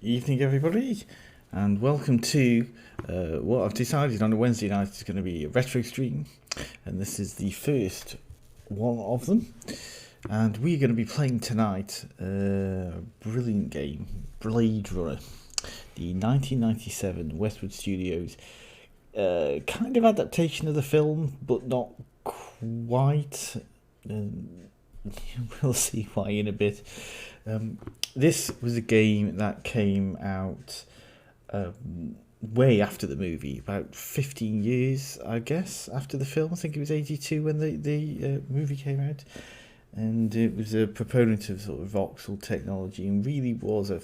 Evening, everybody, and welcome to what I've decided on a Wednesday night is going to be a retro stream, and this is the first one of them. And we're going to be playing tonight a brilliant game, Blade Runner, the 1997 Westwood Studios kind of adaptation of the film, but not quite. We'll see why in a bit. This was a game that came out way after the movie, about 15 years, I guess, after the film. I think it was 82 when the movie came out. And it was a proponent of sort of voxel technology and really was a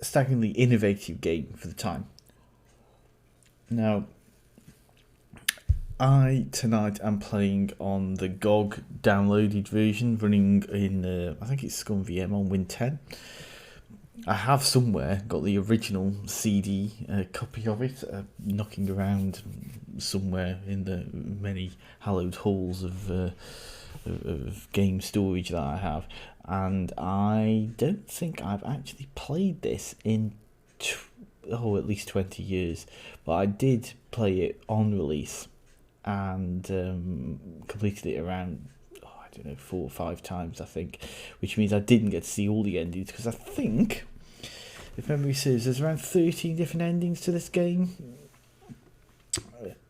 staggeringly innovative game for the time. Now, I tonight am playing on the GOG downloaded version running in, I think it's ScumVM on Win 10. I have somewhere got the original CD copy of it knocking around somewhere in the many hallowed halls of game storage that I have, and I don't think I've actually played this in at least 20 years, but I did play it on release and completed it around 4 or 5 times, I think, which means I didn't get to see all the endings, because I think, if memory serves, there's around 13 different endings to this game.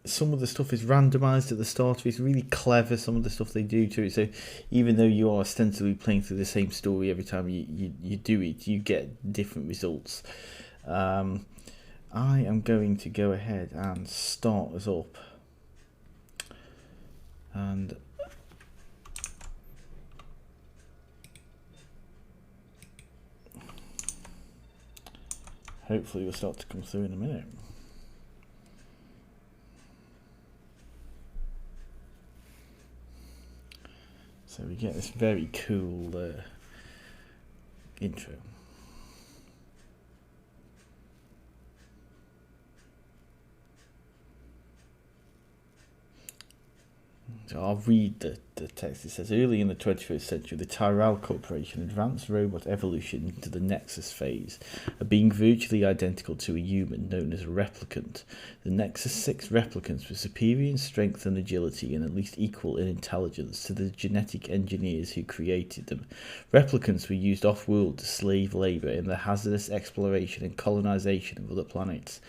Some of the stuff is randomised at the start. It's really clever, some of the stuff they do to it, so even though you are ostensibly playing through the same story every time you do it, you get different results. I am going to go ahead and start us up, and hopefully we'll start to come through in a minute. So we get this very cool intro. So I'll read the text. It says, early in the 21st century, the Tyrell Corporation advanced robot evolution into the Nexus phase, a being virtually identical to a human known as a replicant. The Nexus 6 replicants were superior in strength and agility and at least equal in intelligence to the genetic engineers who created them. Replicants were used off-world to slave labour in the hazardous exploration and colonisation of other planets.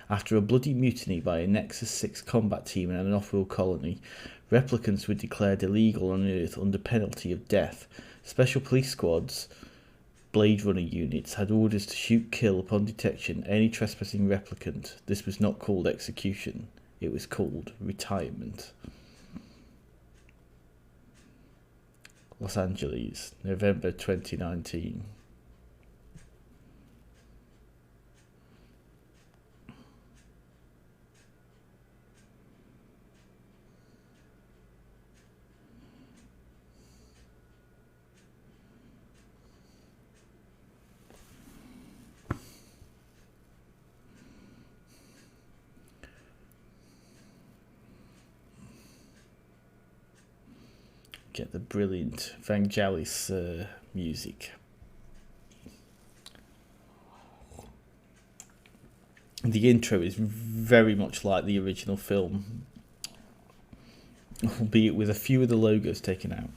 After a bloody mutiny by a Nexus 6 combat team in an off-world colony, replicants were declared illegal on Earth under penalty of death. Special police squads, Blade Runner units, had orders to shoot, kill upon detection any trespassing replicant. This was not called execution, it was called retirement. Los Angeles, November 2019. Get the brilliant Vangelis music. The intro is very much like the original film, albeit with a few of the logos taken out.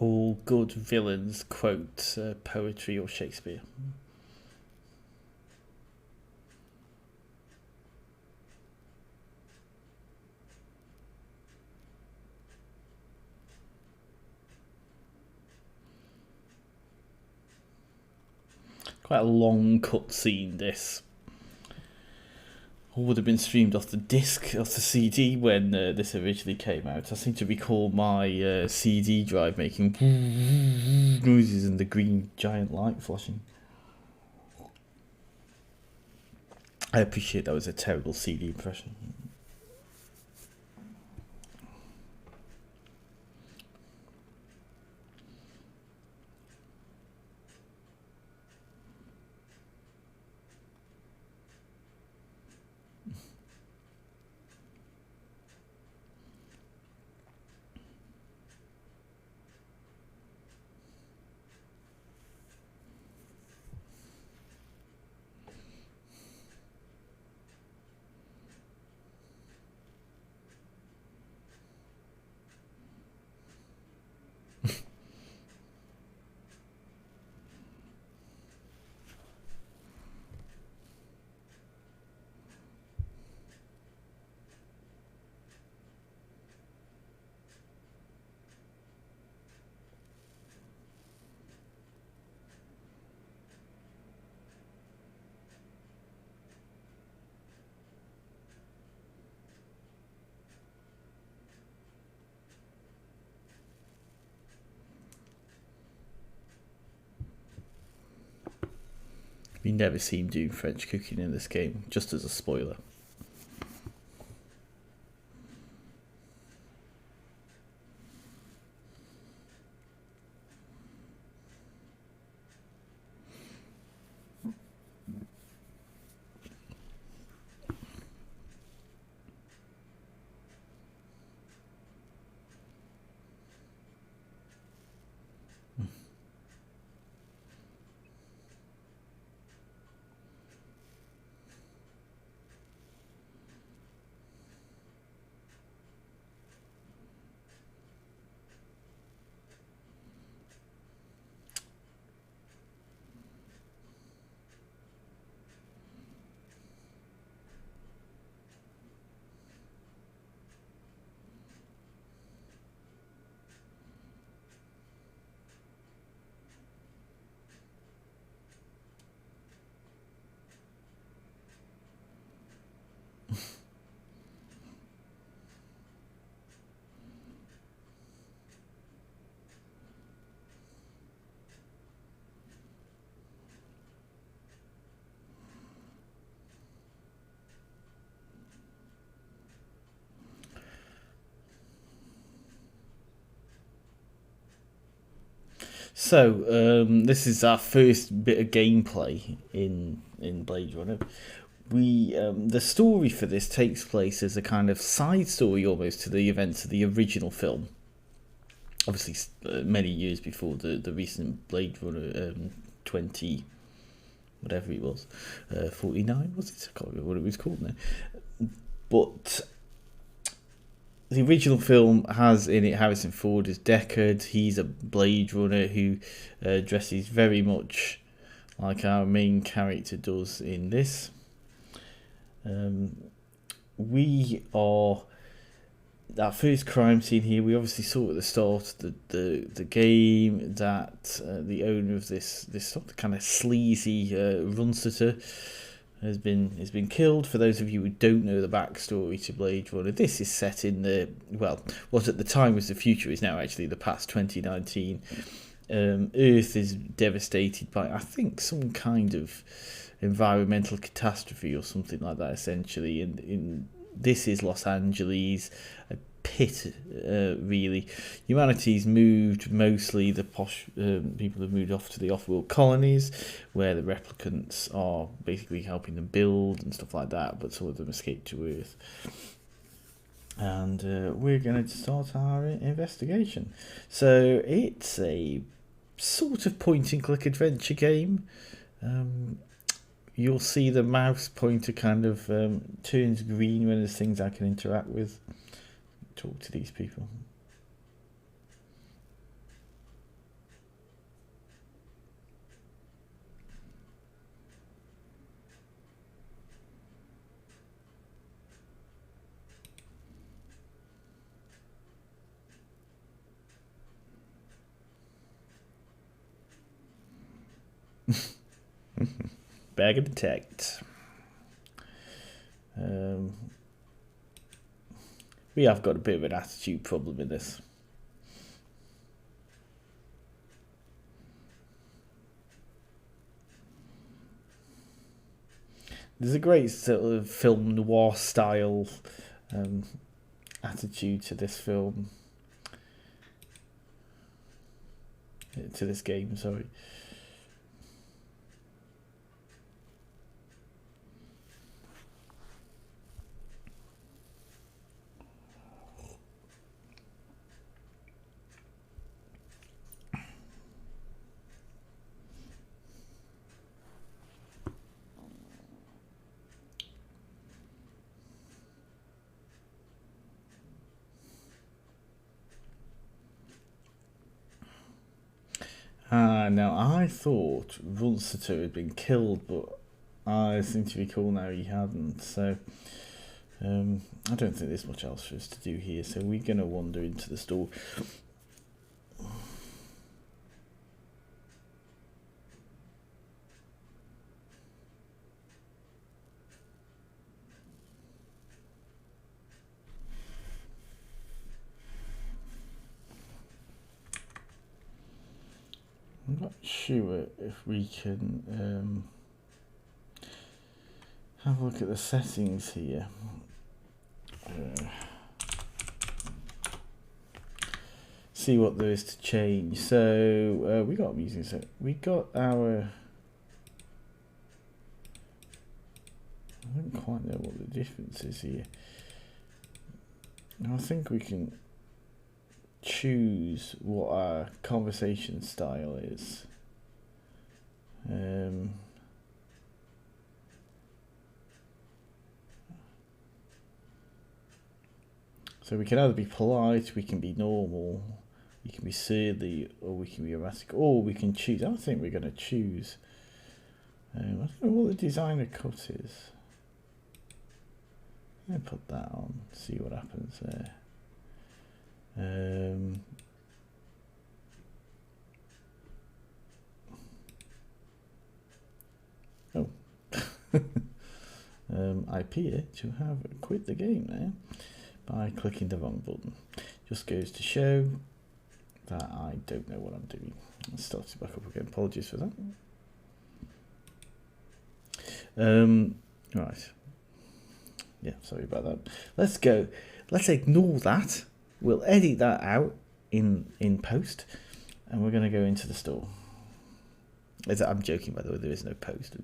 All good villains quote poetry or Shakespeare. Quite a long cutscene, this. Or would have been streamed off the disc, off the CD when this originally came out. I seem to recall my CD drive making noises and the green giant light flashing. I appreciate that was a terrible CD impression. We never see him doing French cooking in this game, just as a spoiler. So, this is our first bit of gameplay in Blade Runner. The story for this takes place as a kind of side story almost to the events of the original film. Obviously, many years before the recent Blade Runner 20, whatever it was, 49 was it? I can't remember what it was called now. But the original film has in it Harrison Ford as Deckard. He's a Blade Runner who dresses very much like our main character does in this. We are that first crime scene here. We obviously saw at the start of the game that the owner of this sort of kind of sleazy Runseter has been killed. For those of you who don't know the backstory to Blade Runner, this is set in what at the time was the future is now actually the past, 2019. Earth is devastated by, I think, some kind of environmental catastrophe or something like that, essentially. And this is Los Angeles, a pit, really. Humanity's moved, mostly the posh people have moved off to the off-world colonies, where the replicants are basically helping them build and stuff like that, but some of them escaped to Earth. And we're going to start our investigation. So it's a sort of point-and-click adventure game. You'll see the mouse pointer kind of turns green when there's things I can interact with. Talk to these people. bag of detect. We have got a bit of an attitude problem in this. There's a great sort of film noir style attitude to this film. To this game, sorry. Now I thought Runster had been killed, but I seem to recall now he hadn't. So I don't think there's much else for us to do here. So we're gonna wander into the store. I'm not sure if we can have a look at the settings here. See what there is to change. So we got music. So we got our. I don't quite know what the difference is here. Now I think we can choose what our conversation style is. So we can either be polite, we can be normal, we can be surly, or we can be erratic, or we can choose. I think we're going to choose. I don't know what the designer cut is. Let me put that on, see what happens there. I appear to have quit the game there by clicking the wrong button. Just goes to show that I don't know what I'm doing. Let's start it back up again. Apologies for that. Right. Yeah, sorry about that. Let's go. Let's ignore that. We'll edit that out in post, and we're going to go into the store. I'm joking, by the way. There is no post.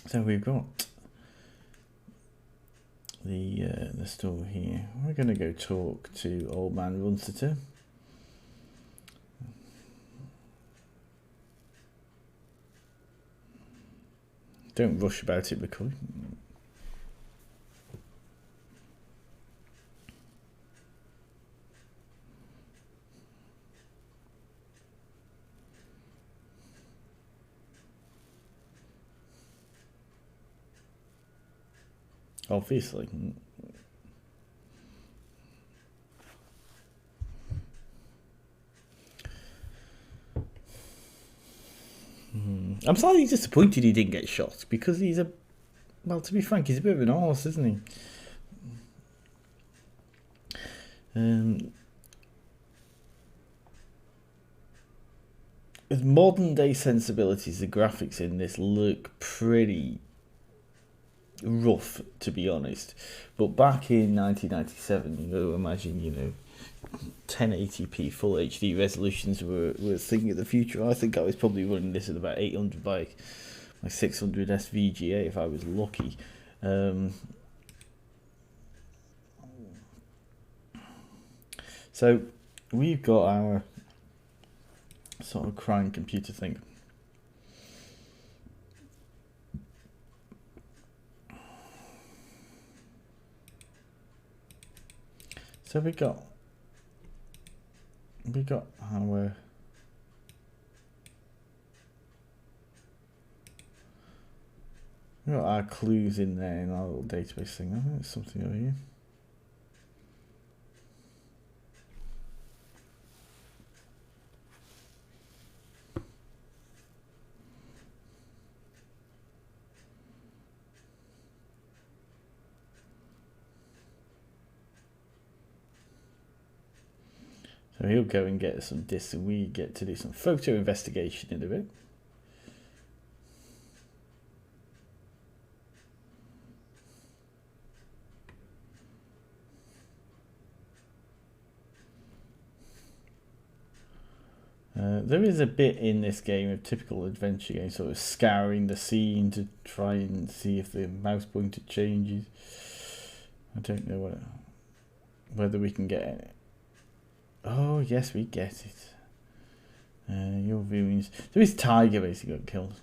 So we've got the store here. We're going to go talk to Old Man Runster. Don't rush about it, McCoy. Obviously. I'm slightly disappointed he didn't get shot, because he's well, to be frank, he's a bit of an arse, isn't he? With modern day sensibilities, the graphics in this look pretty rough, to be honest. But back in 1997, imagine, 1080p full HD resolutions were a thing of the future. I think I was probably running this at about 800 by 600 SVGA if I was lucky. So we've got our sort of crying computer thing. So we got our We've got our clues in there in our little database thing. I think there's something over here. So he'll go and get some discs, and we get to do some photo investigation in a bit. There is a bit in this game of typical adventure game, sort of scouring the scene to try and see if the mouse pointer changes. I don't know whether we can get it. Oh, yes, we get it. Your viewings. So his tiger basically got killed.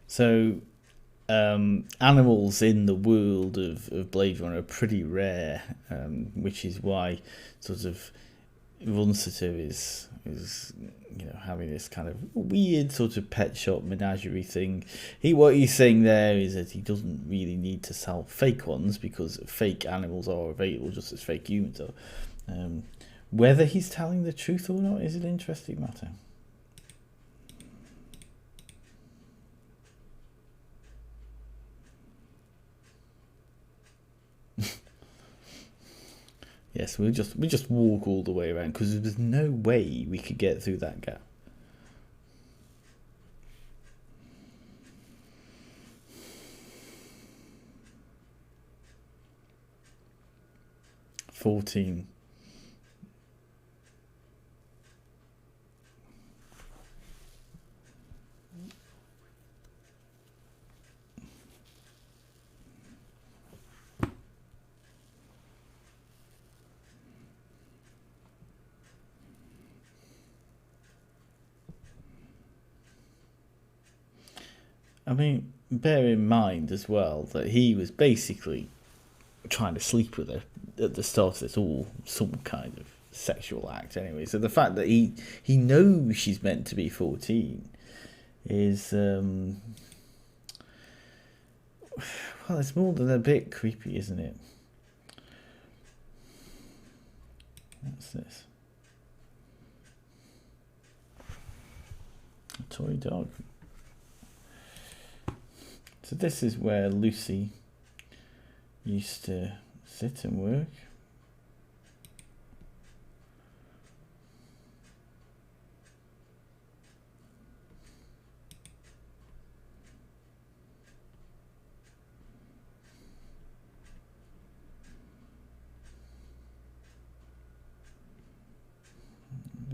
So, animals in the world of Blade Runner are pretty rare, which is why sort of Runseter is having this kind of weird sort of pet shop menagerie thing. What he's saying there is that he doesn't really need to sell fake ones because fake animals are available just as fake humans are. Whether he's telling the truth or not is an interesting matter. Yes, we just walk all the way around because there's no way we could get through that gap. $14. I mean, bear in mind as well that he was basically trying to sleep with her at the start of it all, some kind of sexual act anyway. So the fact that he knows she's meant to be 14 is, well, it's more than a bit creepy, isn't it? What's this? A toy dog. So this is where Lucy used to sit and work.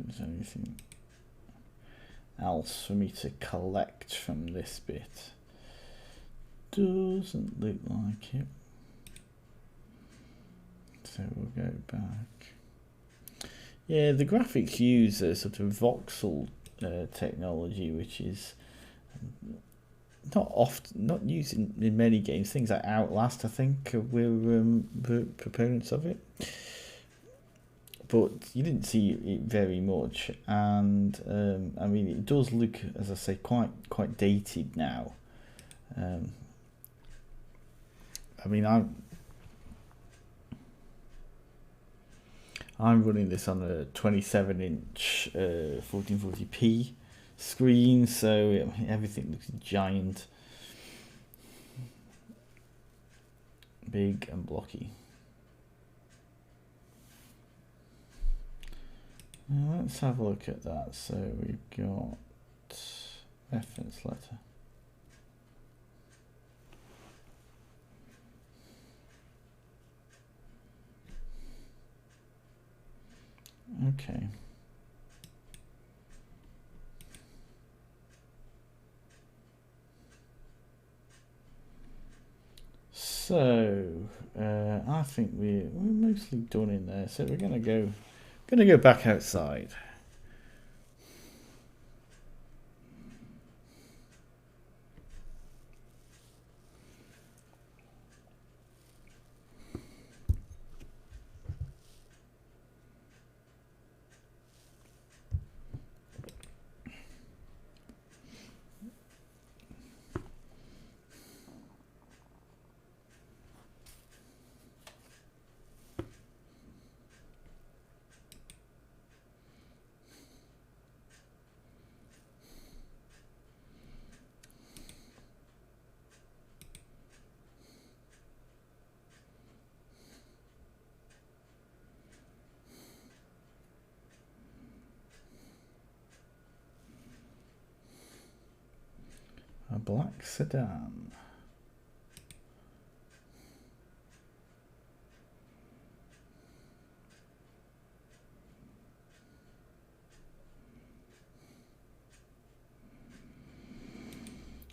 Is there anything else for me to collect from this bit? Doesn't look like it. So we'll go back. Yeah, the graphics use a sort of voxel technology, which is not used in many games. Things like Outlast, I think, we're proponents of it. But you didn't see it very much, and I mean, it does look, as I say, quite dated now. I mean, I'm running this on a 27-inch 1440p screen, so everything looks giant, big and blocky. Now let's have a look at that. So we've got reference letter. Okay. So I think we're mostly done in there. So we're gonna go back outside. A black sedan.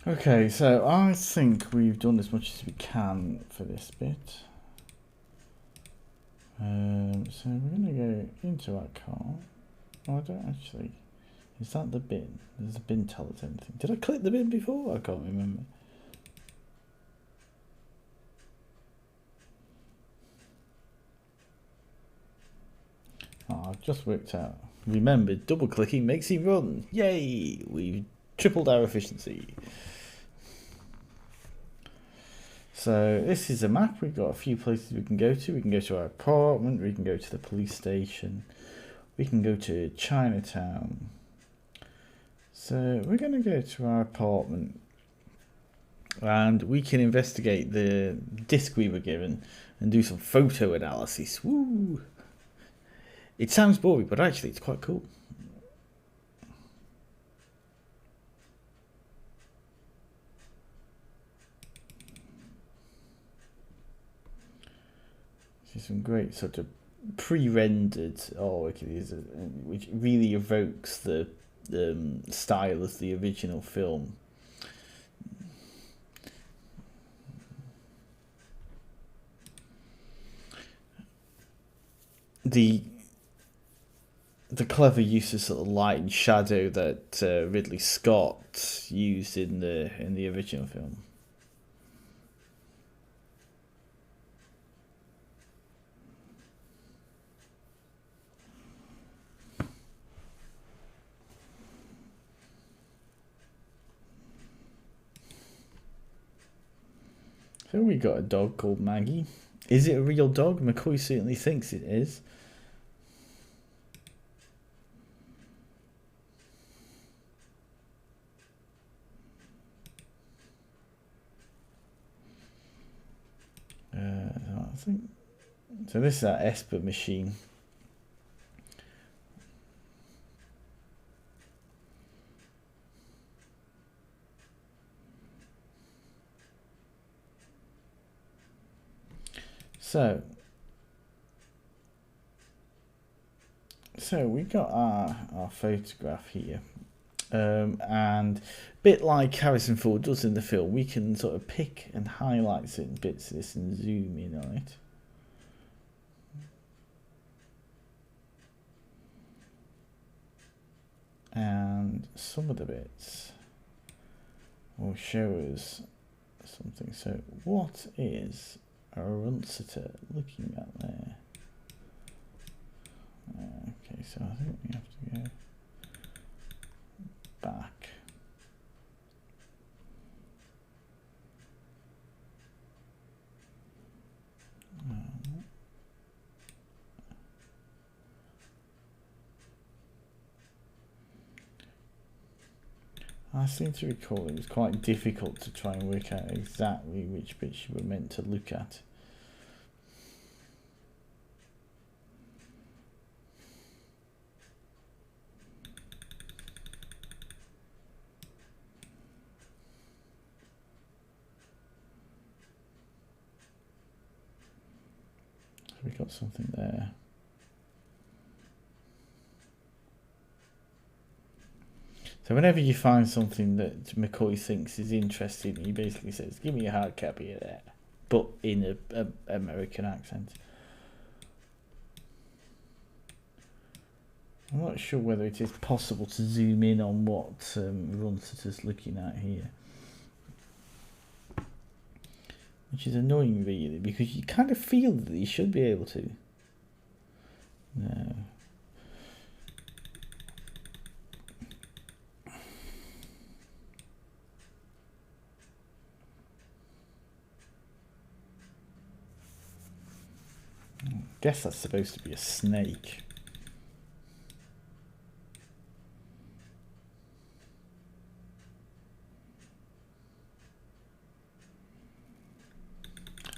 Okay, so I think we've done as much as we can for this bit. So we're going to go into our car. Oh, I don't actually. Is that the bin? Does the bin tell us anything? Did I click the bin before? I can't remember. Oh, I've just worked out. Remember, double clicking makes it run. Yay! We've tripled our efficiency. So this is a map. We've got a few places we can go to. We can go to our apartment. We can go to the police station. We can go to Chinatown. So we're going to go to our apartment. And we can investigate the disc we were given and do some photo analysis. Woo! It sounds boring, but actually it's quite cool. See some great sort of pre-rendered artwork, which really evokes the style of the original film. The clever use of sort of light and shadow that Ridley Scott used in the original film. So we got a dog called Maggie. Is it a real dog? McCoy certainly thinks it is. I think so. This is our Esper machine. So we got our photograph here, and a bit like Harrison Ford does in the film, we can sort of pick and highlight certain bits of this and zoom in on it. And some of the bits will show us something. So what is a Runciter looking at there? Okay, so I think we have to go back. I seem to recall it was quite difficult to try and work out exactly which bits you were meant to look at. We got something there. So whenever you find something that McCoy thinks is interesting, he basically says, give me a hard copy of that, but in a American accent. I'm not sure whether it is possible to zoom in on what Runsitter's looking at here. Which is annoying, really, because you kind of feel that he should be able to. No. I guess that's supposed to be a snake.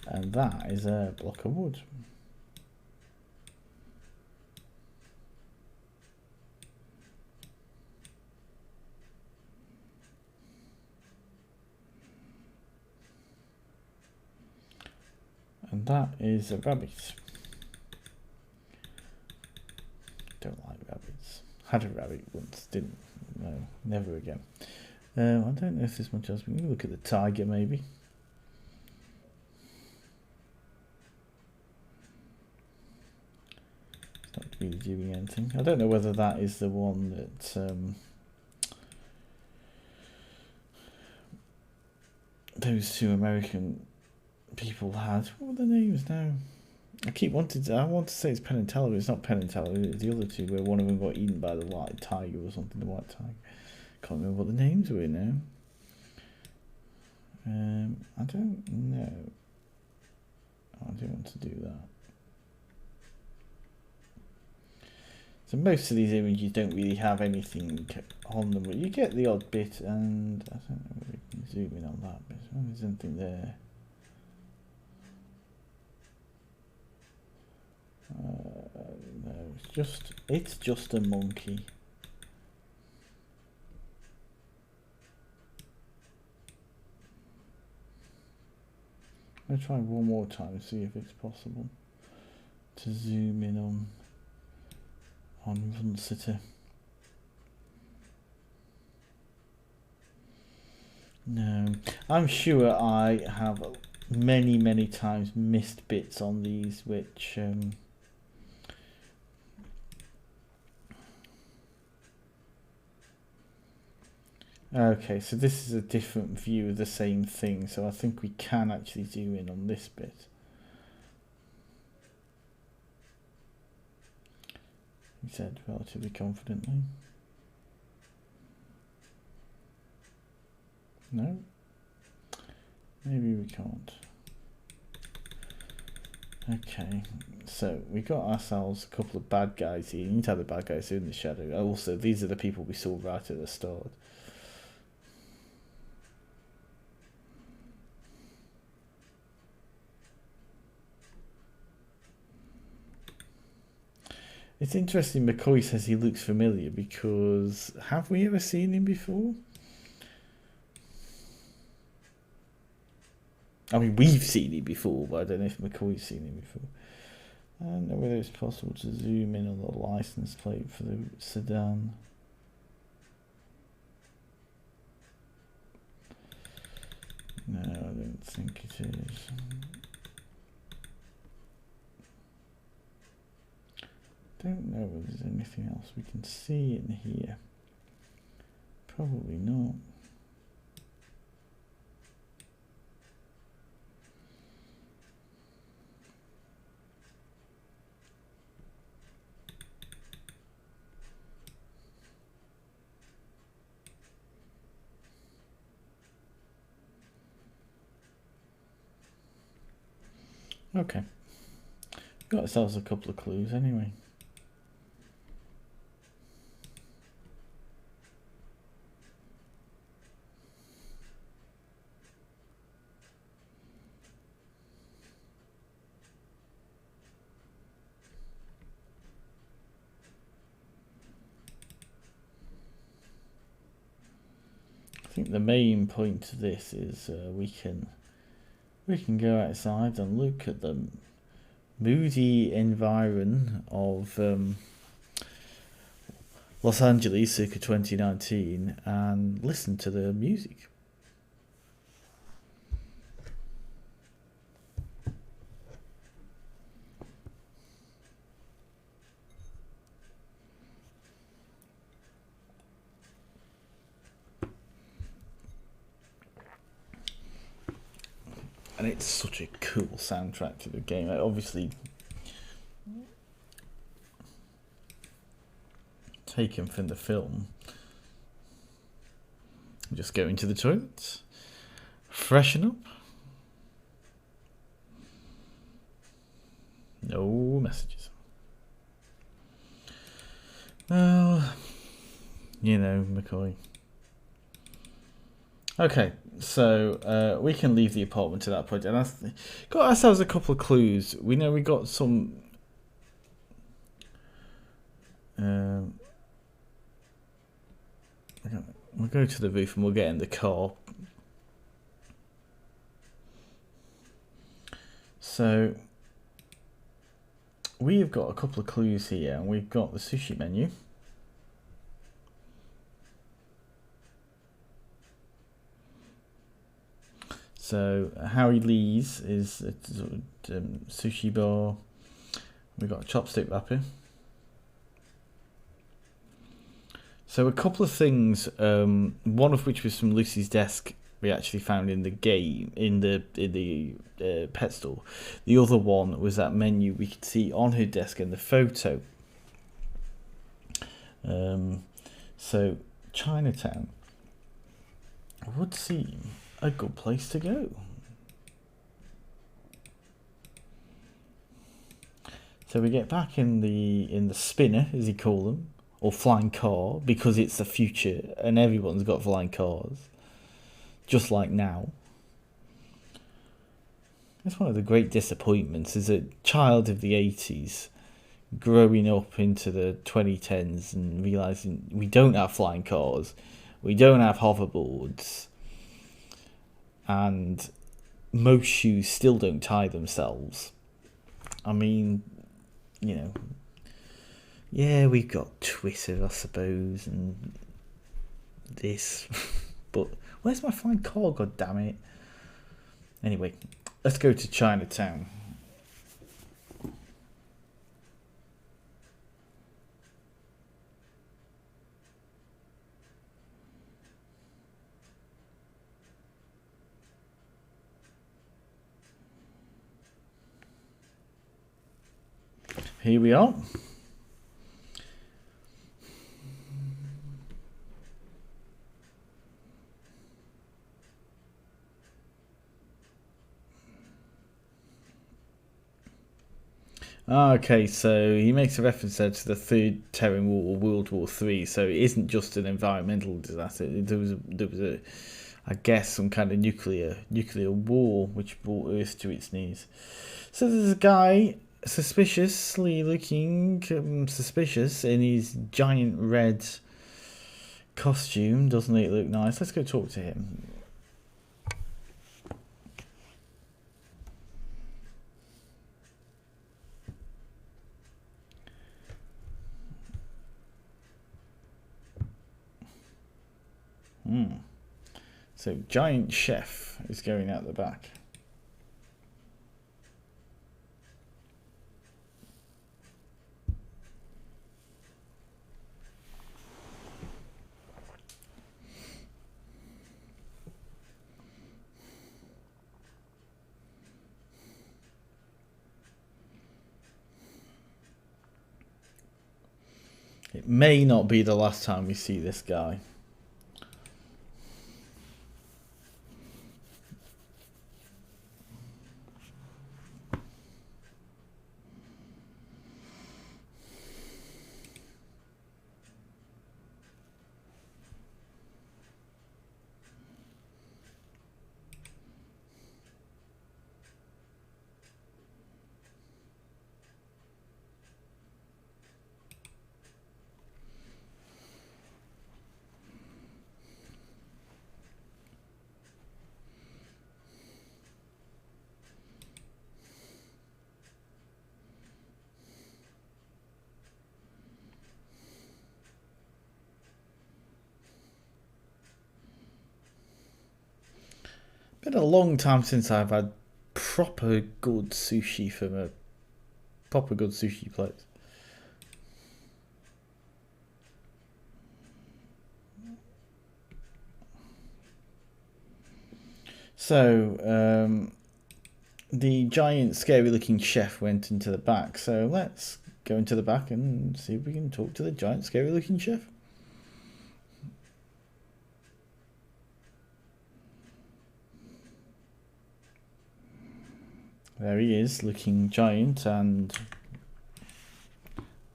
And that is a block of wood. And that is a rabbit. Don't like rabbits. Had a rabbit once, didn't. No, never again. I don't know if there's much else. We can look at the tiger, maybe. It's not really doing anything. I don't know whether that is the one that those two American people had. What were the names now? I want to say it's Penn and Teller, but it's not Penn and Teller. It's the other two where one of them got eaten by the white tiger or something. The white tiger. Can't remember what the names were now. I don't know. I don't want to do that. So most of these images don't really have anything on them, but you get the odd bit, and I don't know if we can zoom in on that bit. Oh, there's anything there. No, it's just a monkey. I'm gonna try one more time and see if it's possible to zoom in on Runsiter. No, I'm sure I have many times missed bits on these, which okay, so this is a different view of the same thing, so I think we can actually zoom in on this bit. He said relatively confidently. No, maybe we can't. Okay, so we got ourselves a couple of bad guys here. You need to have the bad guys in the shadow. Also, these are the people we saw right at the start. It's interesting McCoy says he looks familiar, because have we ever seen him before? I mean, we've seen him before, but I don't know if McCoy's seen him before. I don't know whether it's possible to zoom in on the license plate for the sedan. No, I don't think it is. Don't know if there's anything else we can see in here. Probably not. Okay. Got ourselves a couple of clues anyway. I think the main point of this is we can go outside and look at the moody environ of Los Angeles circa 2019 and listen to the music. And it's such a cool soundtrack to the game. Obviously taken from the film. Just go into the toilet, freshen up. No messages. Oh, you know, McCoy. Okay, so we can leave the apartment at that point, and I got ourselves a couple of clues. We know we got some. We'll go to the roof and we'll get in the car. So we've got a couple of clues here, and we've got the sushi menu. So Harry Lee's is a sushi bar. We've got a chopstick wrapper. So a couple of things, one of which was from Lucy's desk, we actually found in the game, in the pet store. The other one was that menu we could see on her desk in the photo. So Chinatown would seem a good place to go. So we get back in the spinner, as you call them, or flying car, because it's the future and everyone's got flying cars, just like now. That's one of the great disappointments, as a child of the 80s, growing up into the 2010s and realising we don't have flying cars, we don't have hoverboards, and most shoes still don't tie themselves. I mean, you know, yeah, we've got Twitter, I suppose, and this, but where's my flying car, god damn it? Anyway, let's go to Chinatown. Here we are. Okay, so he makes a reference there to the Third Terran War, World War III. So it isn't just an environmental disaster. There was a, I guess, some kind of nuclear war which brought Earth to its knees. So there's a guy suspiciously looking suspicious in his giant red costume. Doesn't it look nice? Let's go talk to him. So giant chef is going out the back. It may not be the last time we see this guy. been a long time since I've had proper good sushi from a proper good sushi place. So, the giant scary looking chef went into the back, so let's go into the back and see if we can talk to the giant scary looking chef. There he is, looking giant and,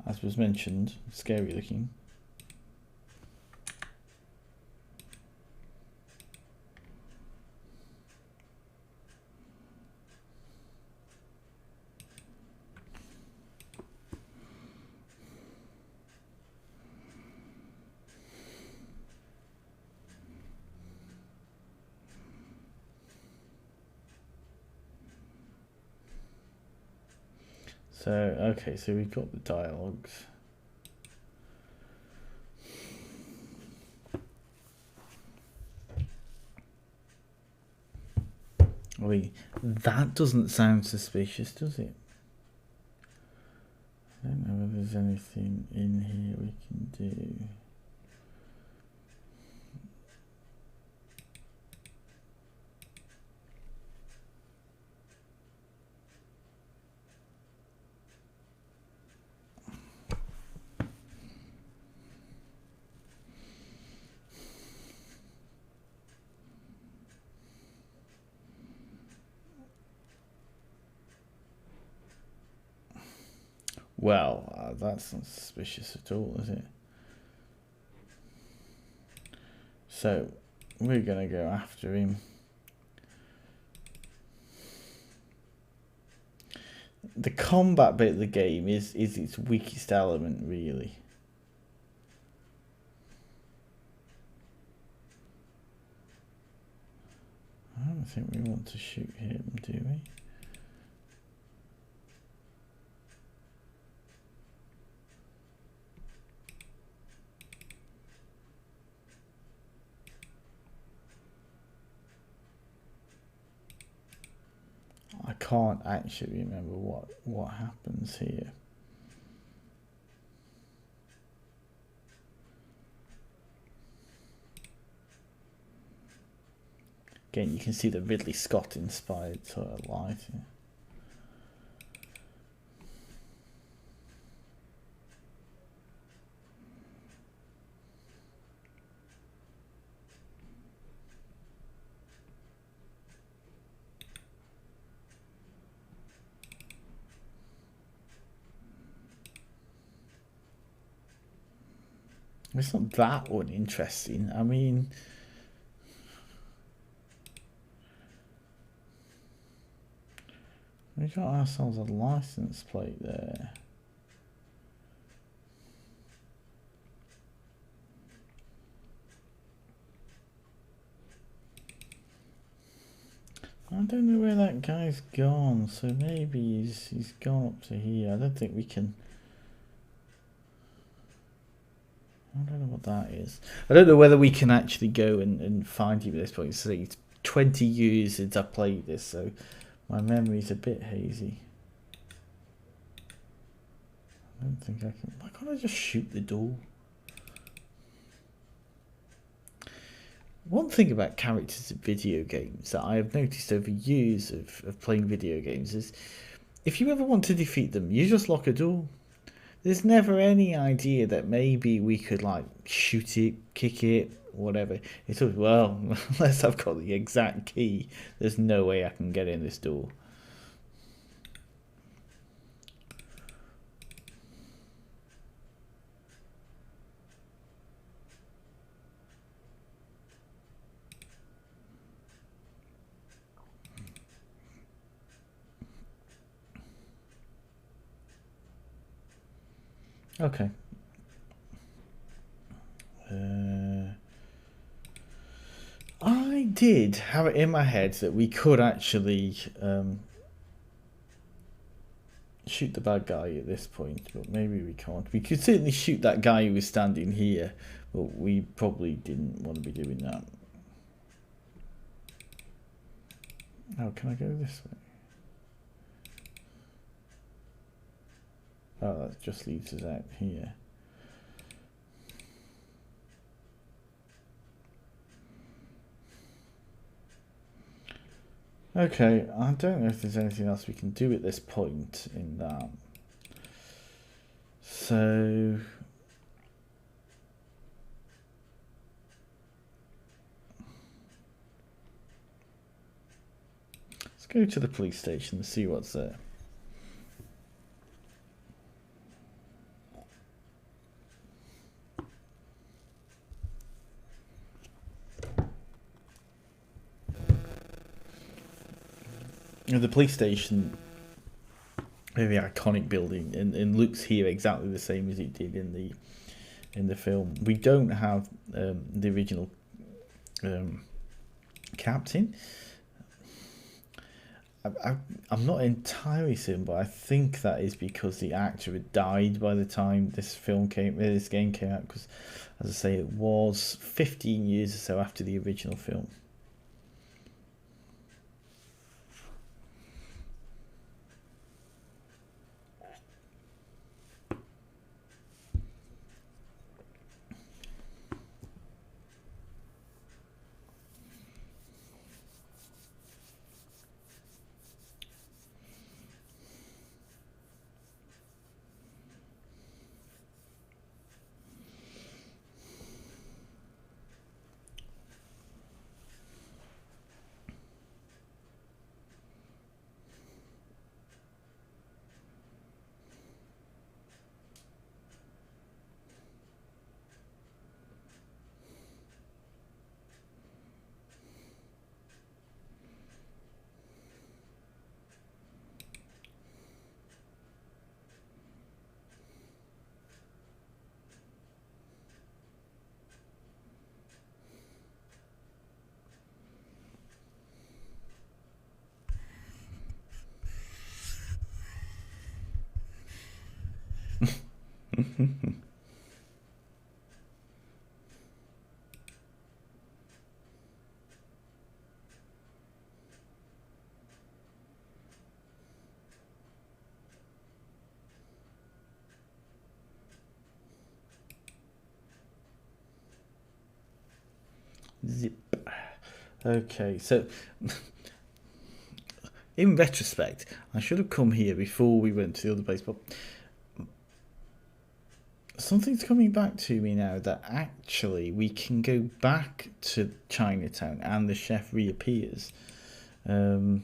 as was mentioned, scary looking. So, okay, so we've got the dialogues. Wait, that doesn't sound suspicious, does it? I don't know whether there's anything in here we can do. Well, that's not suspicious at all, is it? So, we're going to go after him. The combat bit of the game is its weakest element, really. I don't think we want to shoot him, do we? I can't actually remember what happens here. Again, you can see the Ridley Scott inspired sort of lighting. It's not that uninteresting. I mean, we got ourselves a license plate there. I don't know where that guy's gone, so maybe he's gone up to here. I don't think we can. I don't know what that is. I don't know whether we can actually go and find him at this point. So it's 20 years since I played this, so my memory's a bit hazy. I don't think I can. Why can't I just shoot the door? One thing about characters in video games that I have noticed over years of playing video games is if you ever want to defeat them, you just lock a door. There's never any idea that maybe we could like shoot it, kick it, whatever. It's always, well, unless I've got the exact key, there's no way I can get in this door. Okay. I did have it in my head that we could actually shoot the bad guy at this point, but maybe we can't. We could certainly shoot that guy who was standing here, but we probably didn't want to be doing that. Oh, can I go this way? Oh, that just leaves us out here. Okay, I don't know if there's anything else we can do at this point in that. So let's go to the police station and see what's there. The police station, very iconic building, and looks here exactly the same as it did in the film. We don't have the original captain. I'm not entirely certain, but I think that is because the actor had died by the time this game came out. Because, as I say, it was 15 years or so after the original film. Zip. Okay, so in retrospect, I should have come here before we went to the other place, but something's coming back to me now that actually we can go back to Chinatown and the chef reappears. And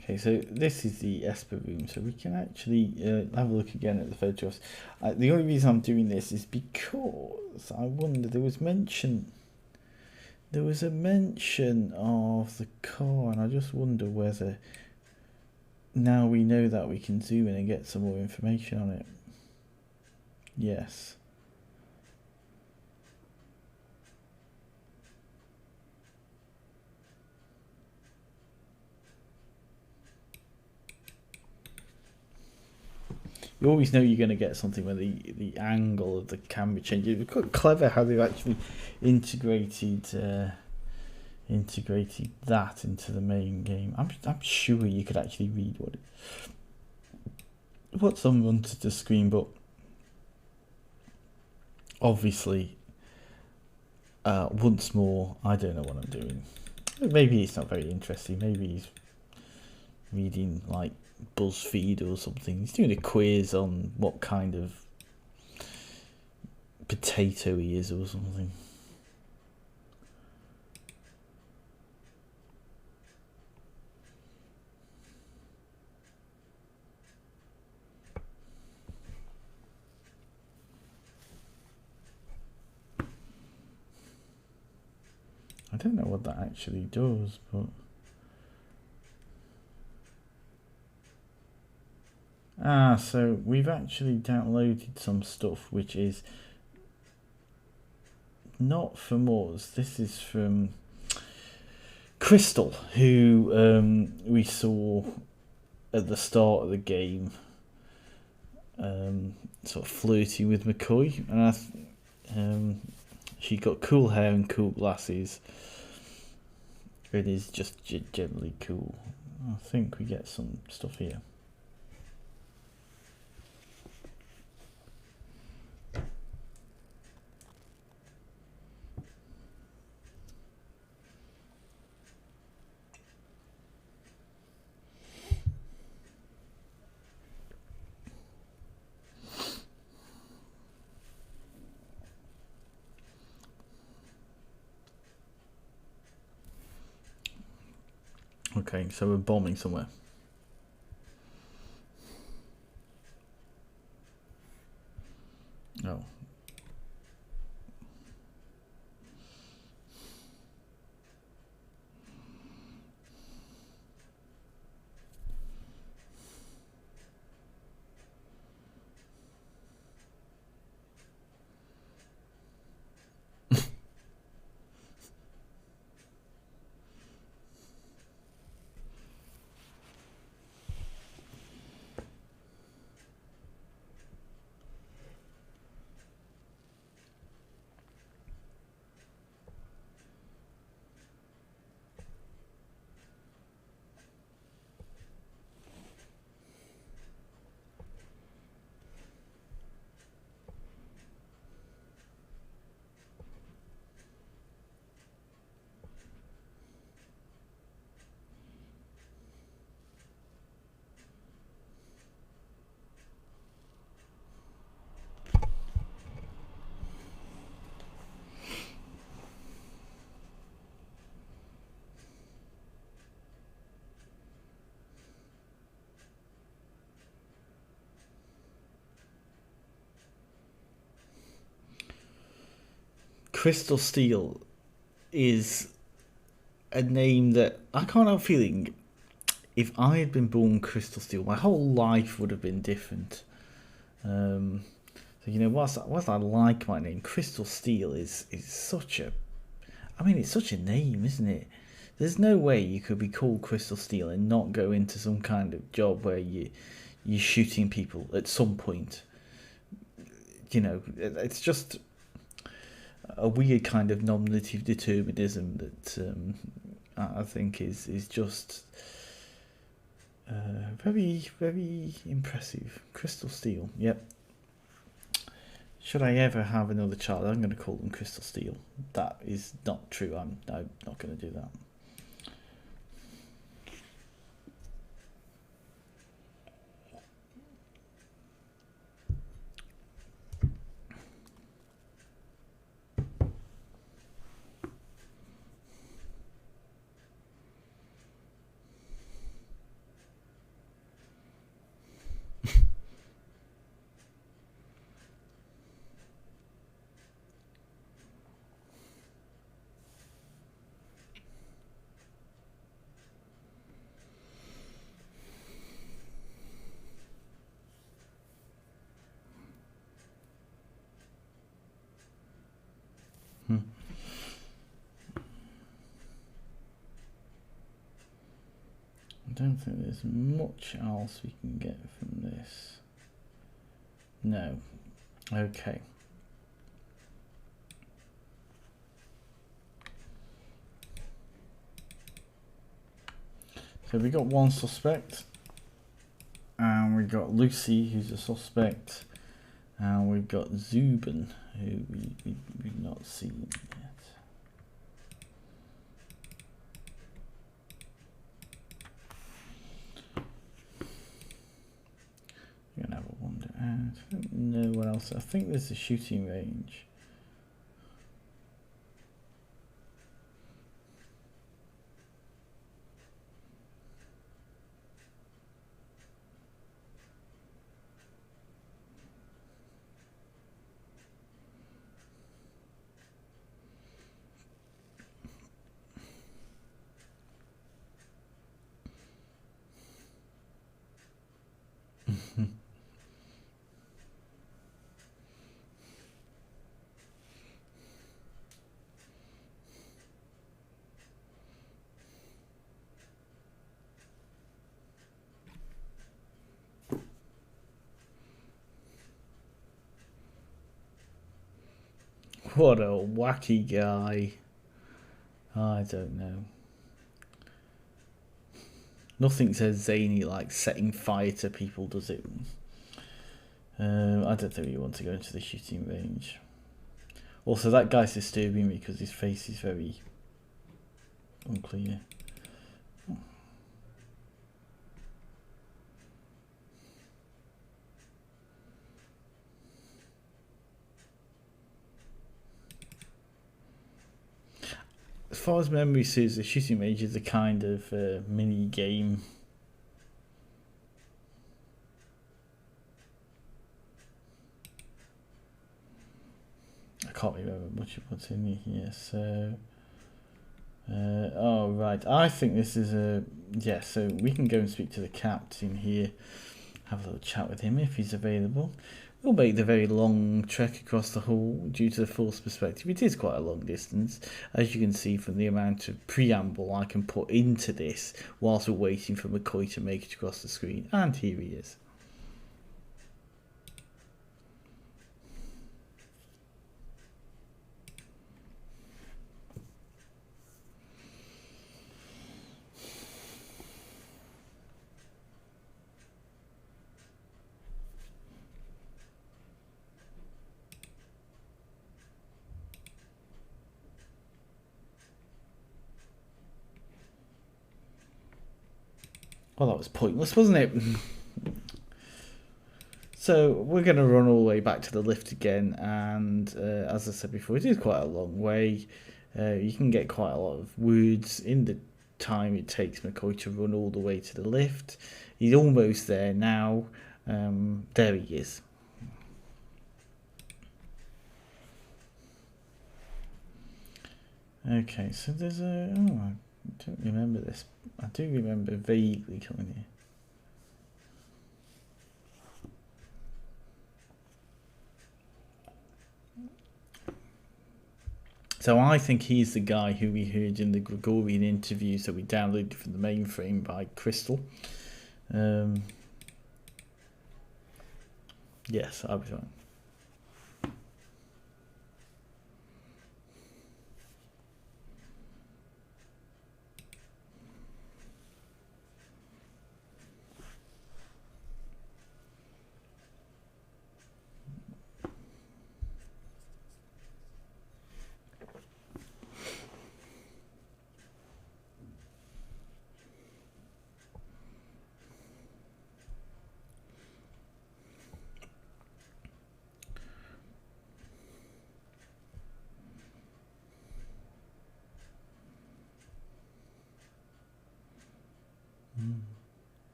okay, so this is the Esper room, so we can actually have a look again at the photographs. The only reason I'm doing this is because I wonder, there was a mention of the car, and I just wonder whether now we know that we can zoom in and get some more information on it. Yes. You always know you're going to get something when the angle of the camera changes. It's quite clever how they've actually integrated that into the main game. I'm sure you could actually read what's on the screen, but obviously, once more, I don't know what I'm doing. Maybe it's not very interesting. Maybe he's reading like BuzzFeed or something. He's doing a quiz on what kind of potato he is or something. I don't know what that actually does, but so we've actually downloaded some stuff which is not from us. This is from Crystal, who we saw at the start of the game, sort of flirting with McCoy, and she got cool hair and cool glasses. It is just generally cool. I think we get some stuff here. Okay, so we're bombing somewhere. Oh. Crystal Steel is a name that I can't help feeling, if I had been born Crystal Steel, my whole life would have been different. So, you know, whilst I like my name, Crystal Steel is such a, I mean, it's such a name, isn't it? There's no way you could be called Crystal Steel and not go into some kind of job where you're shooting people at some point. You know, it's just a weird kind of nominative determinism that I think is just very, very impressive. Crystal Steel, yep. Should I ever have another child, I'm going to call them Crystal Steel. That is not true. I'm not going to do that. I don't think there's much else we can get from this. No. Okay. So we got one suspect, and we got Lucy, who's a suspect, and we've got Zubin, who we've not seen yet. You're gonna have a wander out. I don't know what else. I think there's a shooting range. What a wacky guy. I don't know. Nothing says zany like setting fire to people, does it? I don't think you want to go into the shooting range. Also, that guy's disturbing me because his face is very unclear. As far as memory serves, the shooting range is a kind of mini game. I can't remember much of what's in here. So, oh right, I think this is a yeah. So we can go and speak to the captain here, have a little chat with him if he's available. We'll make the very long trek across the hull due to the force perspective. It is quite a long distance, as you can see from the amount of preamble I can put into this whilst we're waiting for McCoy to make it across the screen. And here he is. Well, that was pointless, wasn't it? So we're going to run all the way back to the lift again, and as I said before, it is quite a long way. You can get quite a lot of words in the time it takes McCoy to run all the way to the lift. He's almost there now. There he is. Okay, so there's a... Oh, I don't remember this. I do remember vaguely coming here. So I think he's the guy who we heard in the Gregorian interviews that we downloaded from the mainframe by Crystal. Yes, I was right.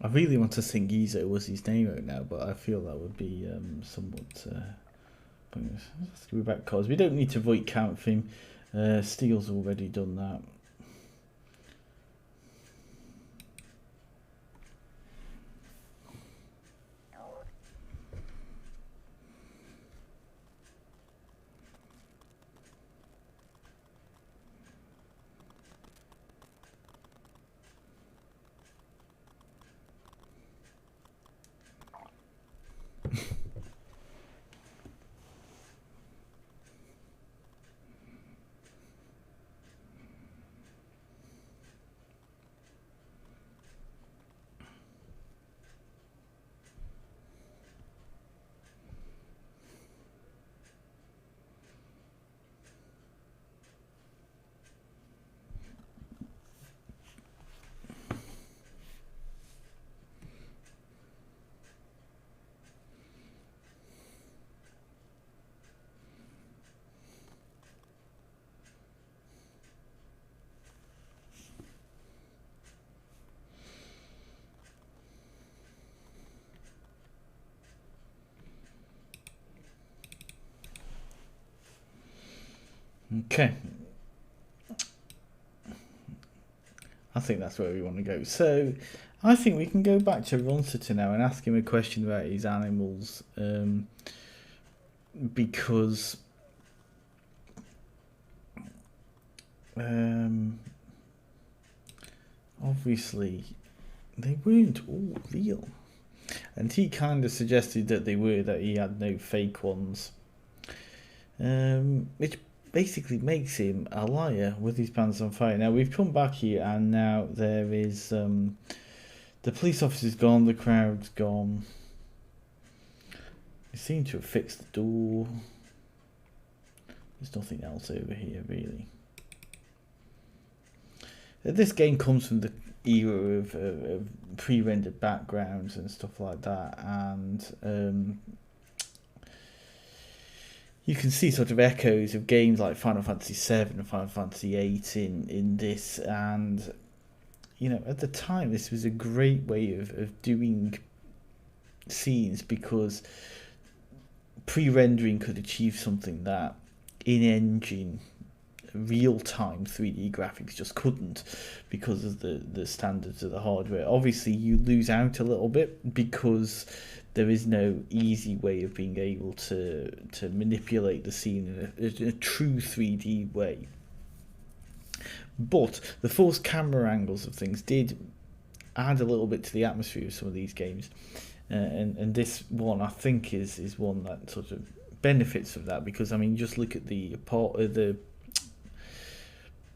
I really want to think Gizo was his name right now, but I feel that would be somewhat pointless. Let's go back because we don't need to Voight-Kampff him. Steele's already done that. Okay. I think that's where we want to go. So I think we can go back to Ronseter now and ask him a question about his animals. because obviously they weren't all real. And he kind of suggested that they were, that he had no fake ones. Which basically makes him a liar with his pants on fire. Now we've come back here and now there is the police officer's gone, the crowd's gone. They seem to have fixed the door. There's nothing else over here really. This game comes from the era of pre-rendered backgrounds and stuff like that, and you can see sort of echoes of games like Final Fantasy VII and Final Fantasy VIII in this, and you know, at the time this was a great way of doing scenes, because pre-rendering could achieve something that in-engine real-time 3D graphics just couldn't, because of the standards of the hardware. Obviously you lose out a little bit because there is no easy way of being able to manipulate the scene in a true 3D way. But the forced camera angles of things did add a little bit to the atmosphere of some of these games, and this one I think is one that sort of benefits from that, because I mean, just look at the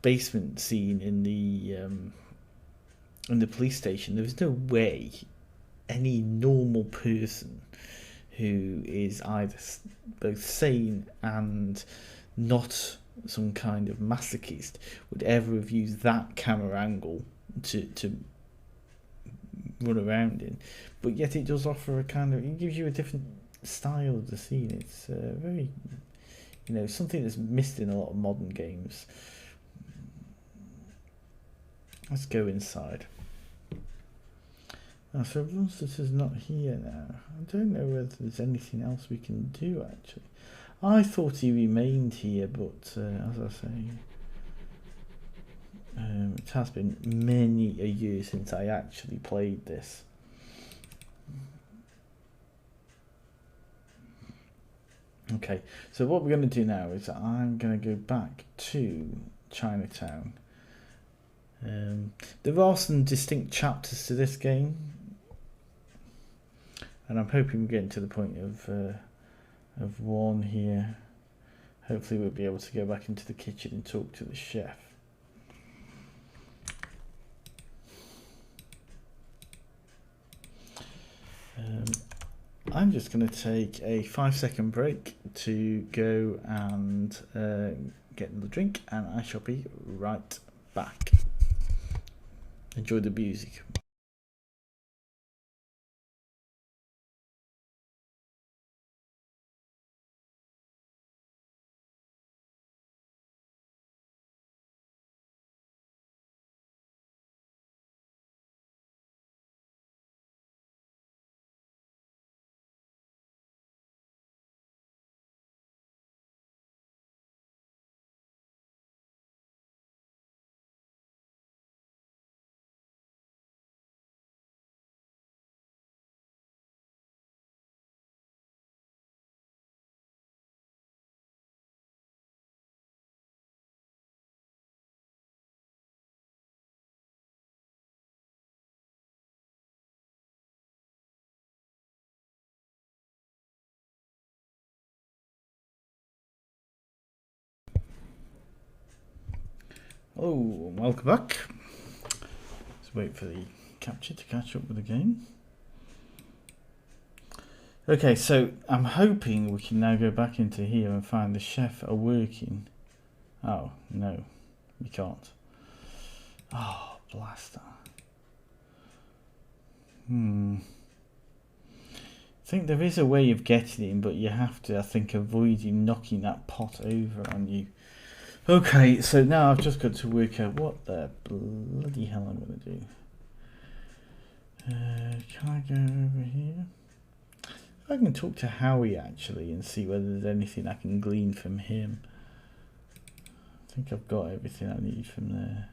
basement scene in the police station. There is no way any normal person who is either both sane and not some kind of masochist would ever have used that camera angle to run around in. But yet it does offer a kind of, it gives you a different style of the scene. It's very, you know, something that's missed in a lot of modern games. Let's go inside. So Runsters is not here now. I don't know whether there's anything else we can do actually. I thought he remained here, but as I say, it has been many a year since I actually played this. Okay, so what we're going to do now is I'm going to go back to Chinatown. There are some distinct chapters to this game, and I'm hoping we're getting to the point of one here. Hopefully we'll be able to go back into the kitchen and talk to the chef. I'm just going to take a 5-second break to go and get another drink, and I shall be right back. Enjoy the music. Oh, welcome back. Let's wait for the capture to catch up with the game. Okay, so I'm hoping we can now go back into here and find the chef are working. Oh, no, we can't. Oh, blaster. I think there is a way of getting him, but you have to, I think, avoid him knocking that pot over on you. Okay, so now I've just got to work out what the bloody hell I'm going to do. Can I go over here? I can talk to Howie actually and see whether there's anything I can glean from him. I think I've got everything I need from there.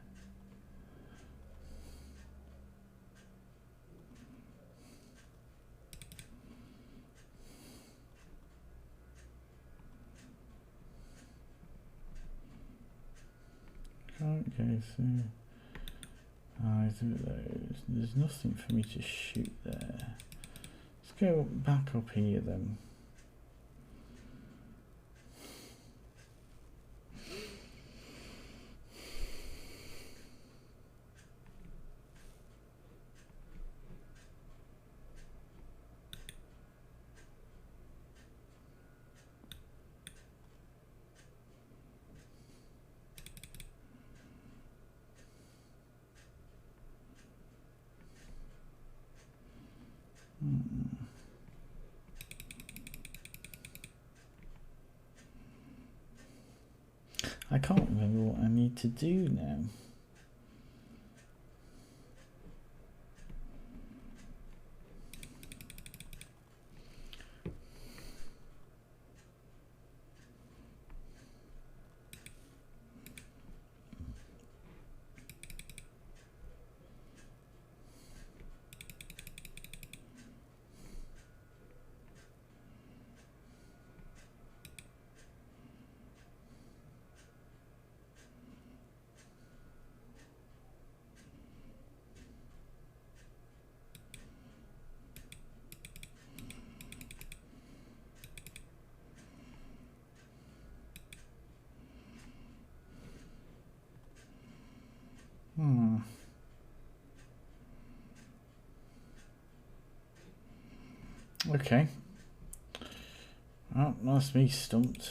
Okay, so either of those. There's nothing for me to shoot there. Let's go back up here then. I can't remember what I need to do now. Okay. Oh, that's me stumped.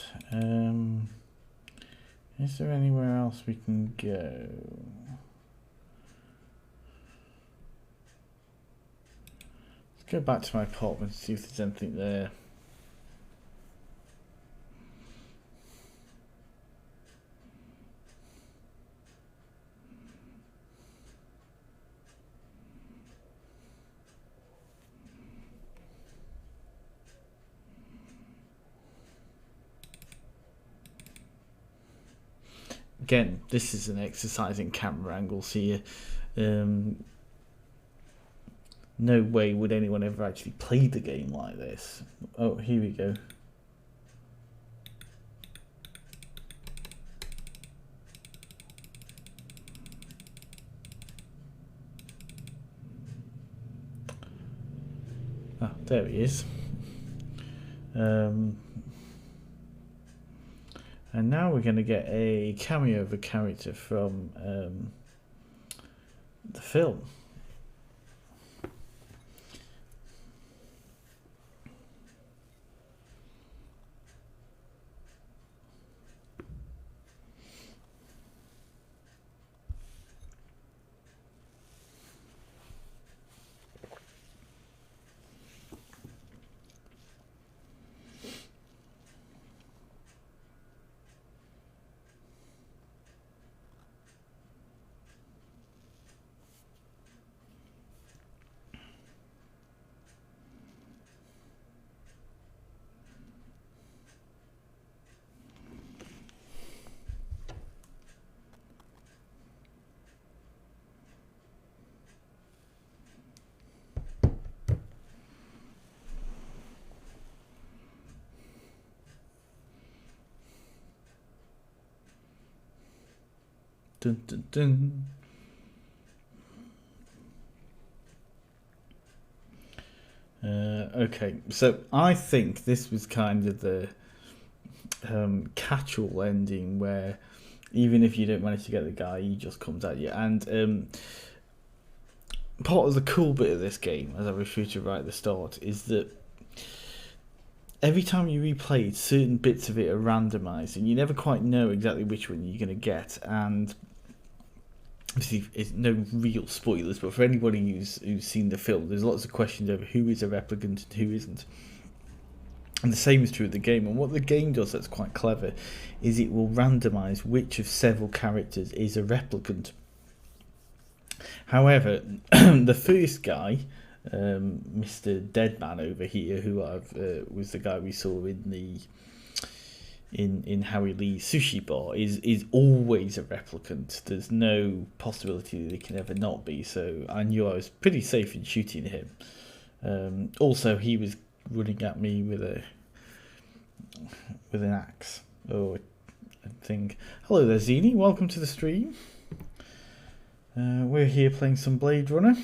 Is there anywhere else we can go? Let's go back to my apartment and see if there's anything there. Again, this is an exercise in camera angles here. No way would anyone ever actually play the game like this. Oh, here we go. Ah, there he is. And now we're going to get a cameo of a character from the film. Dun, dun, dun. Okay, so I think this was kind of the catch-all ending where even if you don't manage to get the guy, he just comes at you. And part of the cool bit of this game, as I referred to right at the start, is that every time you replay it, certain bits of it are randomised, and you never quite know exactly which one you're going to get. And obviously, it's no real spoilers, but for anybody who's seen the film, there's lots of questions over who is a replicant and who isn't. And the same is true of the game. And what the game does that's quite clever is it will randomise which of several characters is a replicant. However, the first guy, Mr. Deadman over here, who was the guy we saw in the in Howie Lee's sushi bar, is always a replicant. ThereThere's no possibility that it can ever not be. So I knew I was pretty safe in shooting him. Also, he was running at me with an axe or a thing. Hello there, Zini. Welcome to the stream. We're here playing some Blade Runner.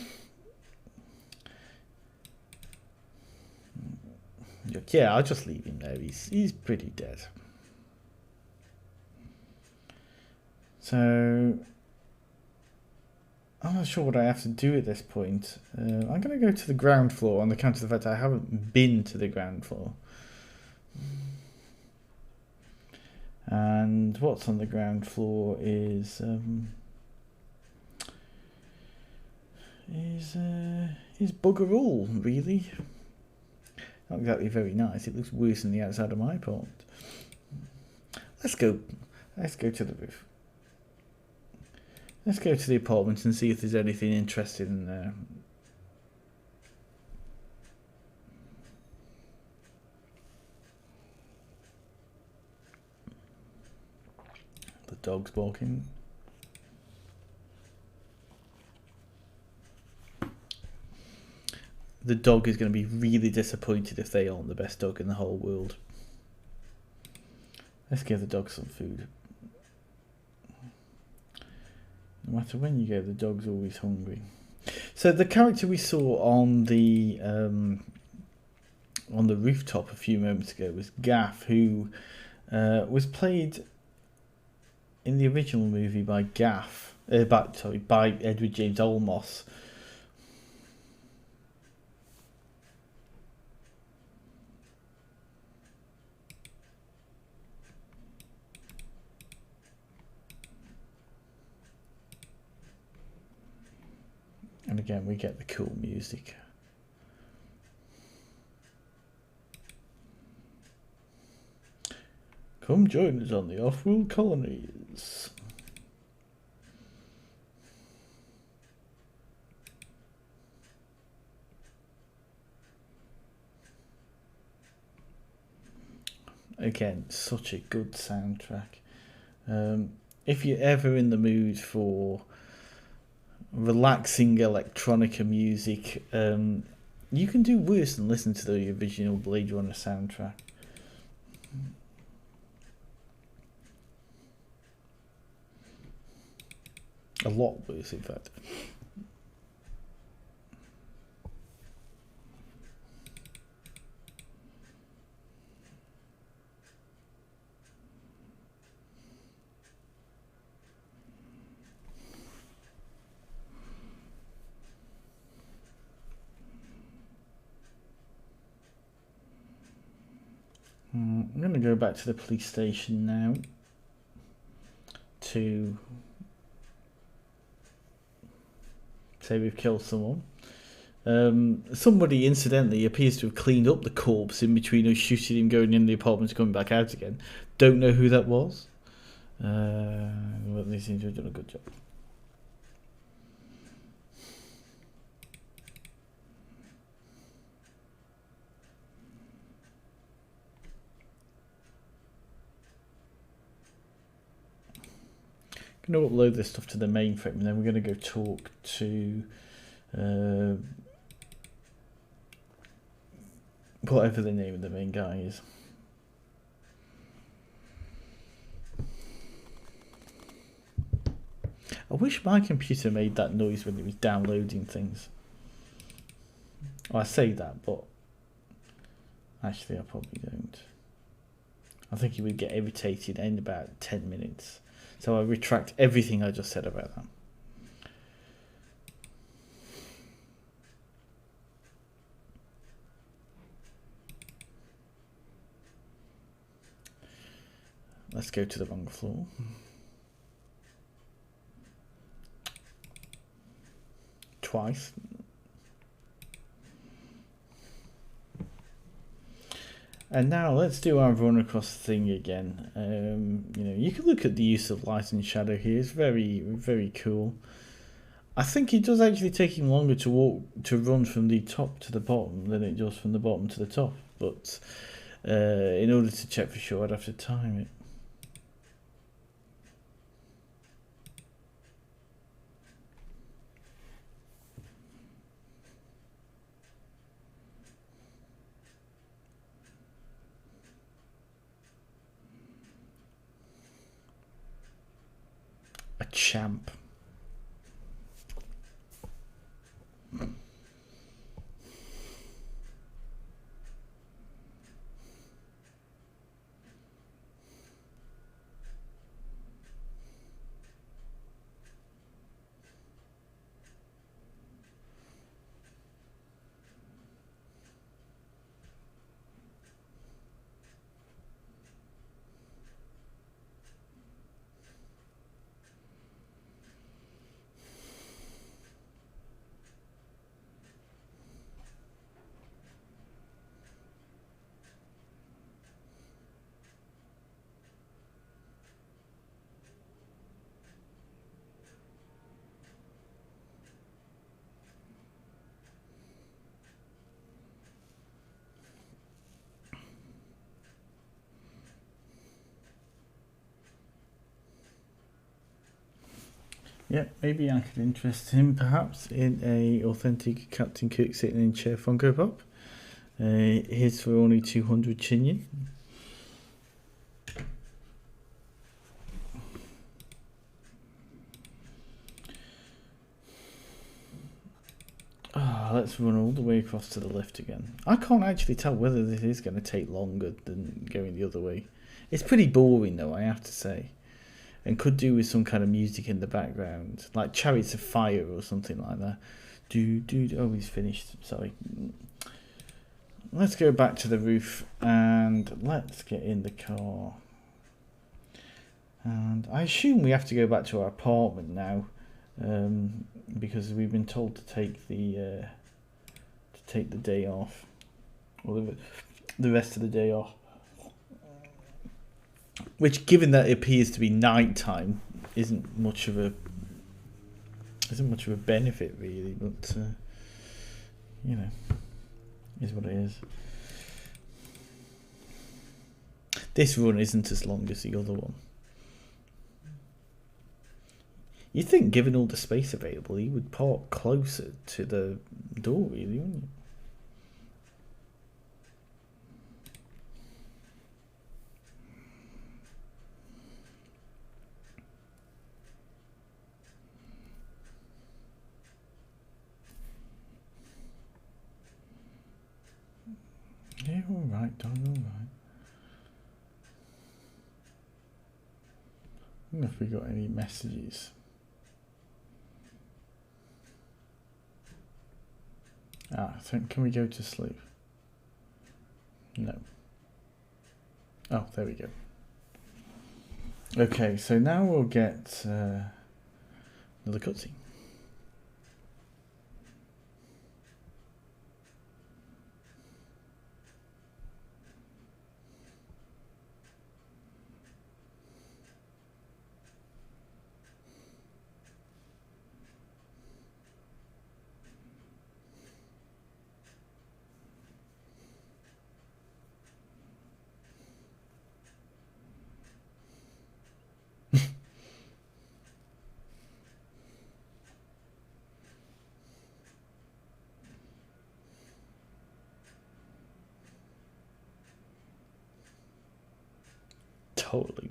Yeah, I'll just leave him there. He's pretty dead. So I'm not sure what I have to do at this point. I'm going to go to the ground floor on the count of the fact I haven't been to the ground floor. And what's on the ground floor is bugger all, really. Not exactly very nice. It looks worse than the outside of my apartment. Let's go to the roof. Let's go to the apartment and see if there's anything interesting in there. The dog's barking. The dog is going to be really disappointed if they aren't the best dog in the whole world. Let's give the dog some food. No matter when you go, the dog's always hungry. So the character we saw on the rooftop a few moments ago was Gaff, who was played in the original movie by by Edward James Olmos. And again, we get the cool music. Come join us on the off-world colonies. Again, such a good soundtrack. If you're ever in the mood for relaxing electronica music, you can do worse than listen to the original Blade Runner soundtrack. A lot worse, in fact. I'm going to go back to the police station now to say we've killed someone. Somebody incidentally appears to have cleaned up the corpse in between us shooting him, going in the apartment, coming back out again. Don't know who that was. Well, they seem to have done a good job. Going to upload this stuff to the mainframe, and then we're going to go talk to whatever the name of the main guy is. I wish my computer made that noise when it was downloading things. Well, I say that, but actually I probably don't. I think he would get irritated in about 10 minutes. So I retract everything I just said about that. Let's go to the wrong floor. Twice. And now let's do our run across the thing again. You can look at the use of light and shadow here. It's very, very cool. I think it does actually take him longer to run from the top to the bottom than it does from the bottom to the top. But in order to check for sure, I'd have to time it. A champ. Yeah, maybe I could interest him perhaps in a authentic Captain Kirk sitting in chair Funko Pop. His for only 200 Chinyan. Let's run all the way across to the left again. I can't actually tell whether this is going to take longer than going the other way. It's pretty boring though, I have to say. And could do with some kind of music in the background. Like Chariots of Fire or something like that. Oh, he's finished. Sorry. Let's go back to the roof and let's get in the car. And I assume we have to go back to our apartment now. Because we've been told to take the day off, or the rest of the day off. Which, given that it appears to be night time, isn't much of a benefit really. But you know, is what it is. This run isn't as long as the other one. You'd think, given all the space available, he would park closer to the door, really, wouldn't you? Yeah, all right, darling, all right. I don't know if we got any messages. Can we go to sleep? No. Oh, there we go. Okay, so now we'll get another cutscene. Totally.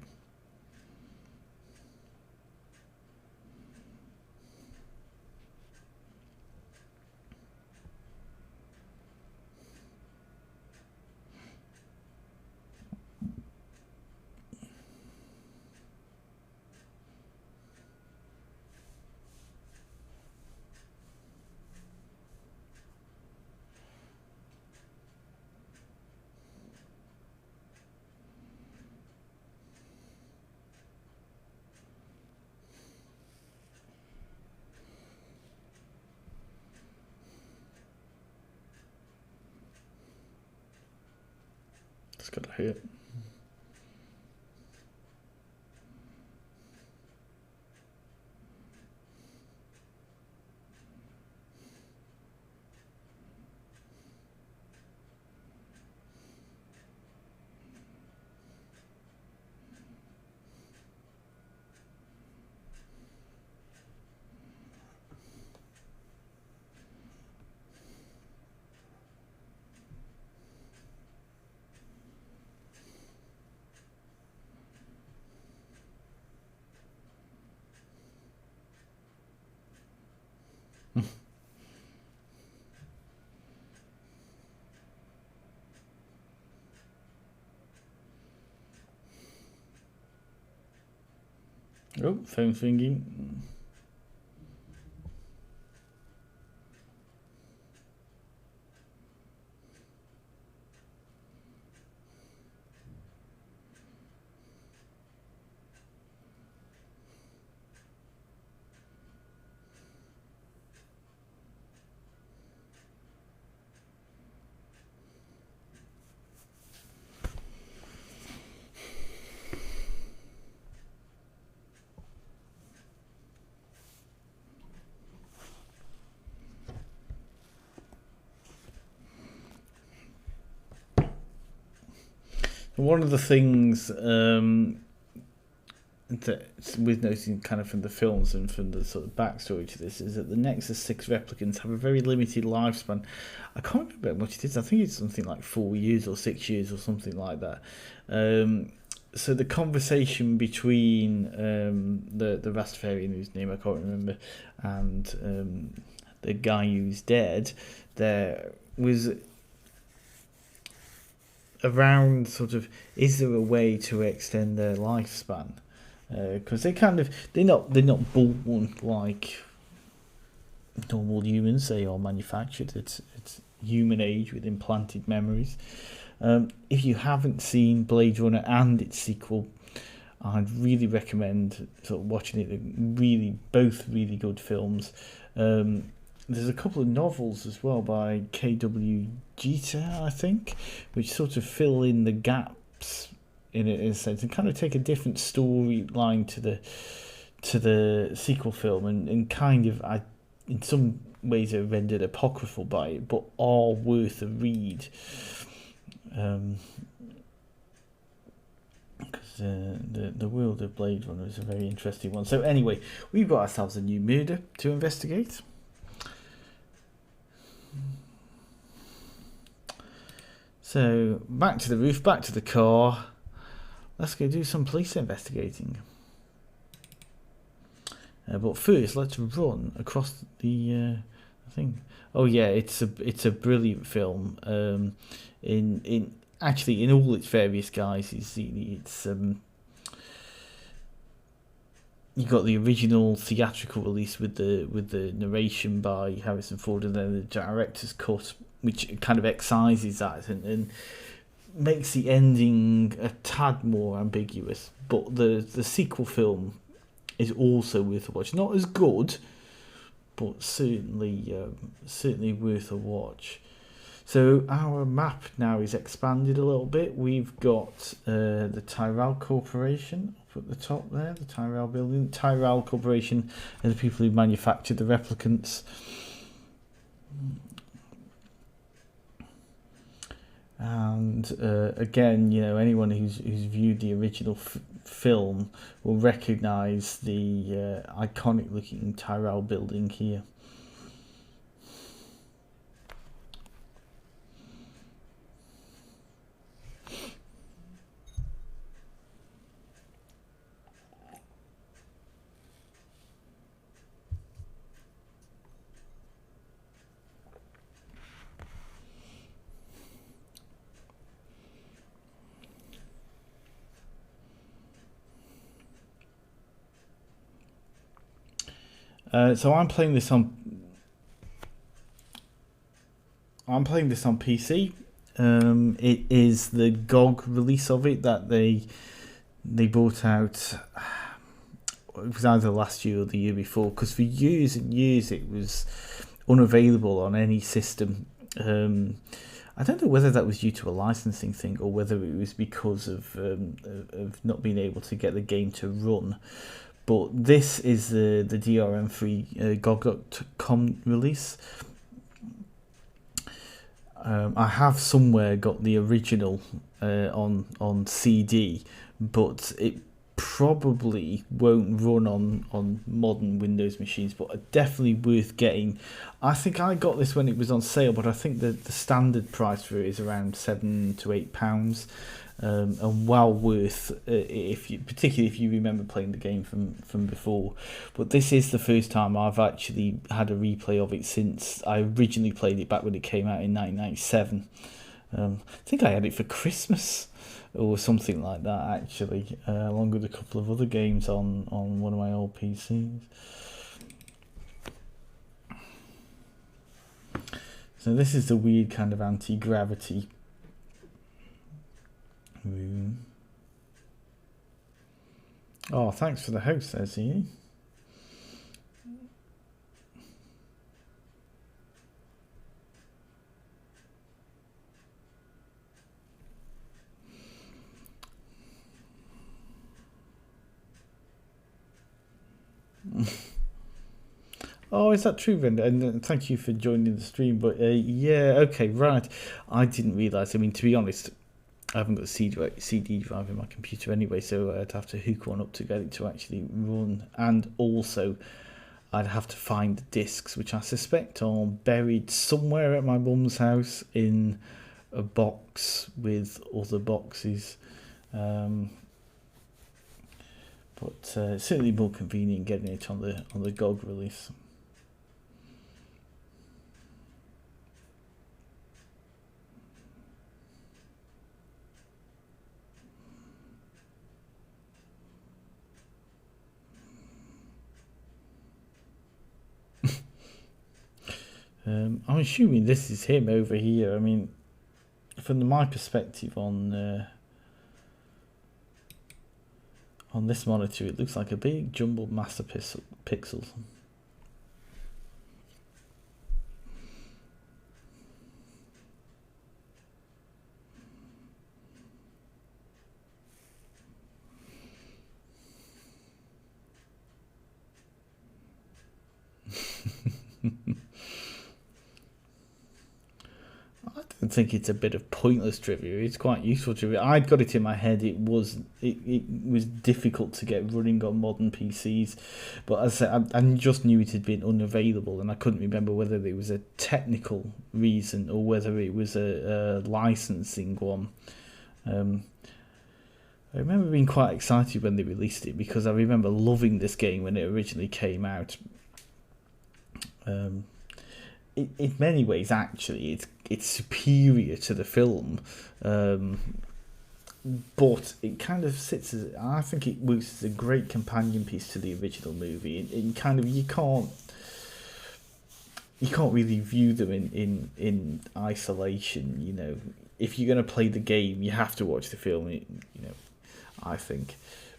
It's got to hurt. Oh, phone thingy. One of the things that's worth noting kind of from the films and from the sort of backstory to this is that the Nexus 6 replicants have a very limited lifespan. I can't remember how much it is. I think it's something like 4 years or 6 years or something like that. So the conversation between the Rastafarian, whose name I can't remember, and the guy who's dead, there was around sort of, is there a way to extend their lifespan? Because they're not born like normal humans. They are manufactured. It's human age with implanted memories. If you haven't seen Blade Runner and its sequel, I'd really recommend sort of watching it. Both really good films. There's a couple of novels as well by K.W. Jeter, I think, which sort of fill in the gaps in a sense and kind of take a different storyline to the sequel film and kind of, in some ways, are rendered apocryphal by it, but are worth a read. Because the world of Blade Runner is a very interesting one. So anyway, we've got ourselves a new murder to investigate. So back to the roof, back to the car. Let's go do some police investigating. But first, let's run across the thing. Oh yeah, it's a brilliant film. In all its various guises. It's you got the original theatrical release with the narration by Harrison Ford, and then the director's cut, which kind of excises that and makes the ending a tad more ambiguous. But the sequel film is also worth a watch. Not as good, but certainly worth a watch. So our map now is expanded a little bit. We've got the Tyrell Corporation up at the top there, the Tyrell building. Tyrell Corporation are the people who manufactured the replicants. And again, anyone who's viewed the original film will recognise the iconic looking Tyrell building here. So I'm playing this on PC. It is the GOG release of it that they brought out. It was either last year or the year before, because for years and years it was unavailable on any system. I don't know whether that was due to a licensing thing or whether it was because of not being able to get the game to run. But this is the DRM-free GOG.com release. I have somewhere got the original on CD, but it probably won't run on modern Windows machines, but definitely worth getting. I think I got this when it was on sale, but I think the standard price for it is around £7 to £8. And well worth, particularly if you remember playing the game from before. But this is the first time I've actually had a replay of it since I originally played it back when it came out in 1997. I think I had it for Christmas or something like that, actually, along with a couple of other games on one of my old PCs. So this is the weird kind of anti-gravity room. Oh, thanks for the host there, Z. Oh, is that true, Brenda? And thank you for joining the stream. But yeah, okay, right. I didn't realise. I mean, to be honest, I haven't got a CD drive in my computer anyway, so I'd have to hook one up to get it to actually run. And also, I'd have to find the discs, which I suspect are buried somewhere at my mum's house in a box with other boxes. But certainly more convenient getting it on the GOG release. I'm assuming this is him over here. I mean, from my perspective on this monitor, it looks like a big jumbled mass of pixels. I think it's a bit of pointless trivia. It's quite useful trivia. I'd got it in my head. It was difficult to get running on modern PCs, but as I said, I just knew it had been unavailable, and I couldn't remember whether there was a technical reason or whether it was a licensing one. I remember being quite excited when they released it because I remember loving this game when it originally came out. In many ways, actually, it's superior to the film, but it kind of sits as, I think it works as a great companion piece to the original movie. It kind of, you can't really view them in isolation. You know, if you're going to play the game, you have to watch the film. You know, I think,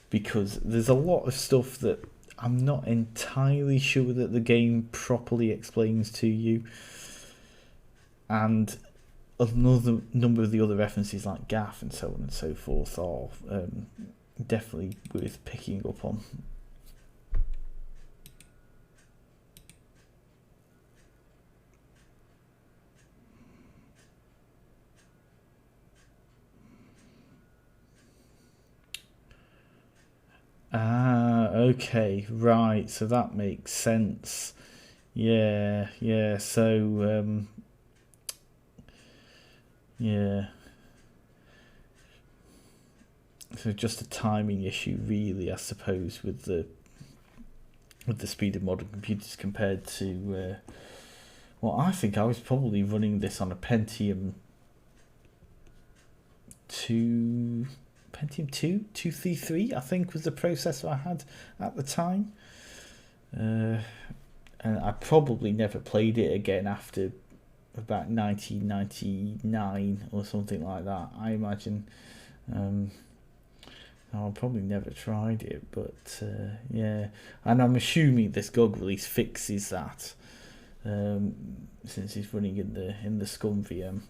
because there's a lot of stuff that I'm not entirely sure that the game properly explains to you. And another number of the other references like gaff and so on and so forth are definitely worth picking up on. Okay, right, so that makes sense. Yeah, so yeah, so just a timing issue really, I suppose, with the speed of modern computers compared to well, I think I was probably running this on a Pentium 233, I think, was the processor I had at the time. And I probably never played it again after about 1999 or something like that, I imagine. I'll probably never tried it, but yeah. And I'm assuming this GOG release fixes that, since it's running in the Scum VM.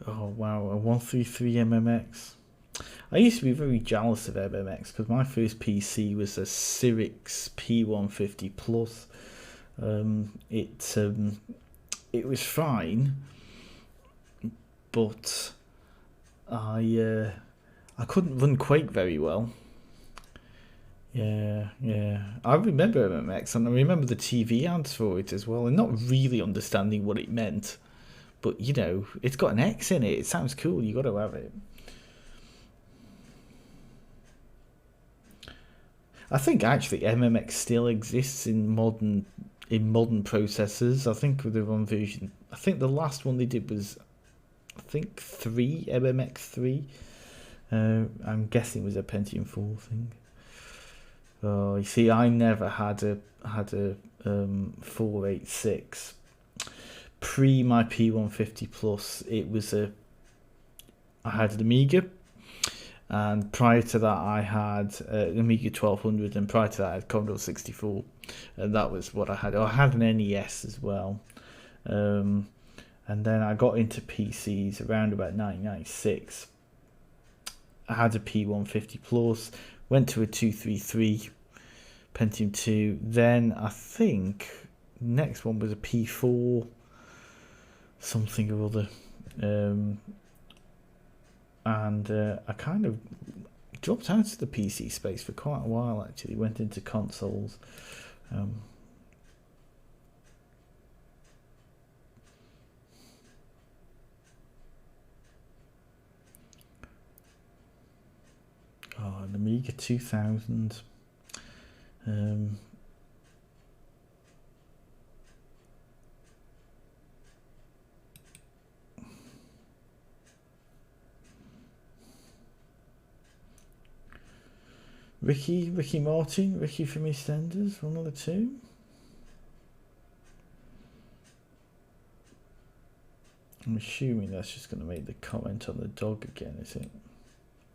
Oh wow, a 133 MMX. I used to be very jealous of MMX because my first PC was a Cyrix P150 Plus. It was fine, but I couldn't run Quake very well. Yeah. I remember MMX, and I remember the TV ads for it as well, and not really understanding what it meant. But, you know, it's got an X in it. It sounds cool. You got to have it. I think actually MMX still exists in modern processors. I think with the one version, I think the last one they did was, I think MMX 3. I'm guessing it was a Pentium 4 thing. Oh, you see, I never had a 486. Pre my P150 Plus, I had an Amiga, and prior to that I had an Amiga 1200, and prior to that I had Commodore 64, and that was what I had. I had an NES as well, and then I got into PCs around about 1996, had a P150 Plus, went to a 233 Pentium 2. Then I think next one was a P4 something or other. And I kind of dropped out of the PC space for quite a while, actually. Went into consoles. An Amiga 2000. Ricky Martin, Ricky from EastEnders, one of the two. I'm assuming that's just going to make the comment on the dog again, is it?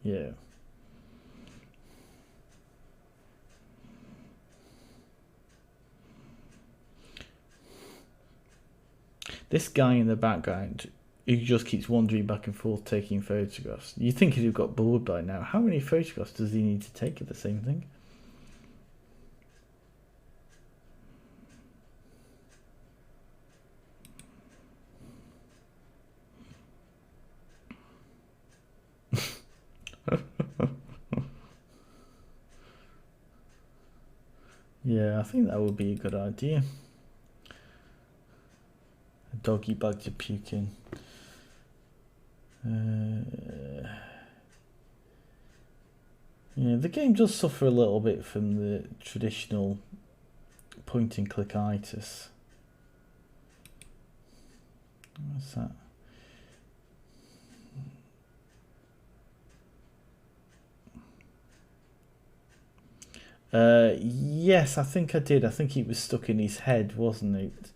Yeah. This guy in the background who just keeps wandering back and forth taking photographs. You think he'd have got bored by now. How many photographs does he need to take of the same thing? Yeah, I think that would be a good idea. A doggy bag to puke in. Yeah, the game does suffer a little bit from the traditional point and click itis. What's that? Yes, I think I did. I think it was stuck in his head, wasn't it?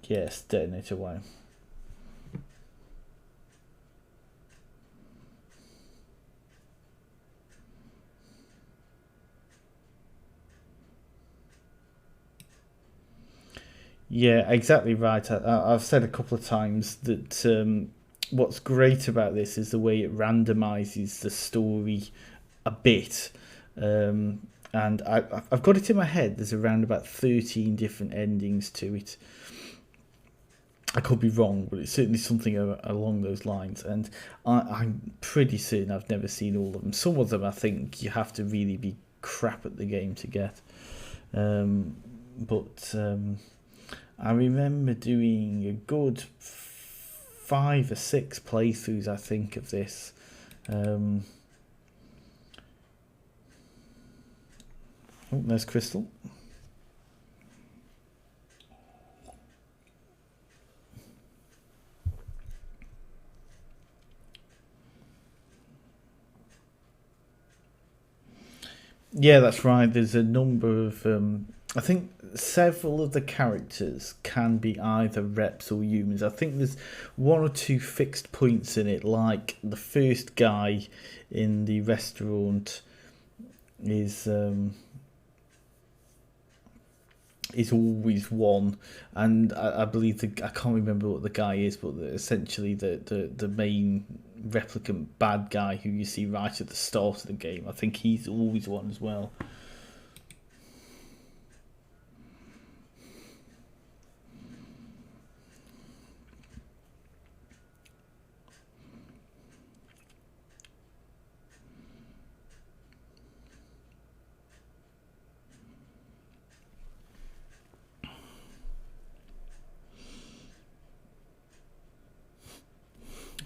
Yes, detonate away. Yeah, exactly right. I've said a couple of times that what's great about this is the way it randomizes the story a bit. And I've got it in my head. There's around about 13 different endings to it. I could be wrong, but it's certainly something along those lines. And I'm pretty certain I've never seen all of them. Some of them I think you have to really be crap at the game to get. But I remember doing a good 5 or 6 playthroughs, I think, of this. Oh, there's Crystal. Yeah, that's right. There's a number of... I think several of the characters can be either reps or humans. I think there's 1 or 2 fixed points in it, like the first guy in the restaurant is always one, and I believe I can't remember what the guy is, but essentially the main replicant bad guy who you see right at the start of the game, I think he's always one as well.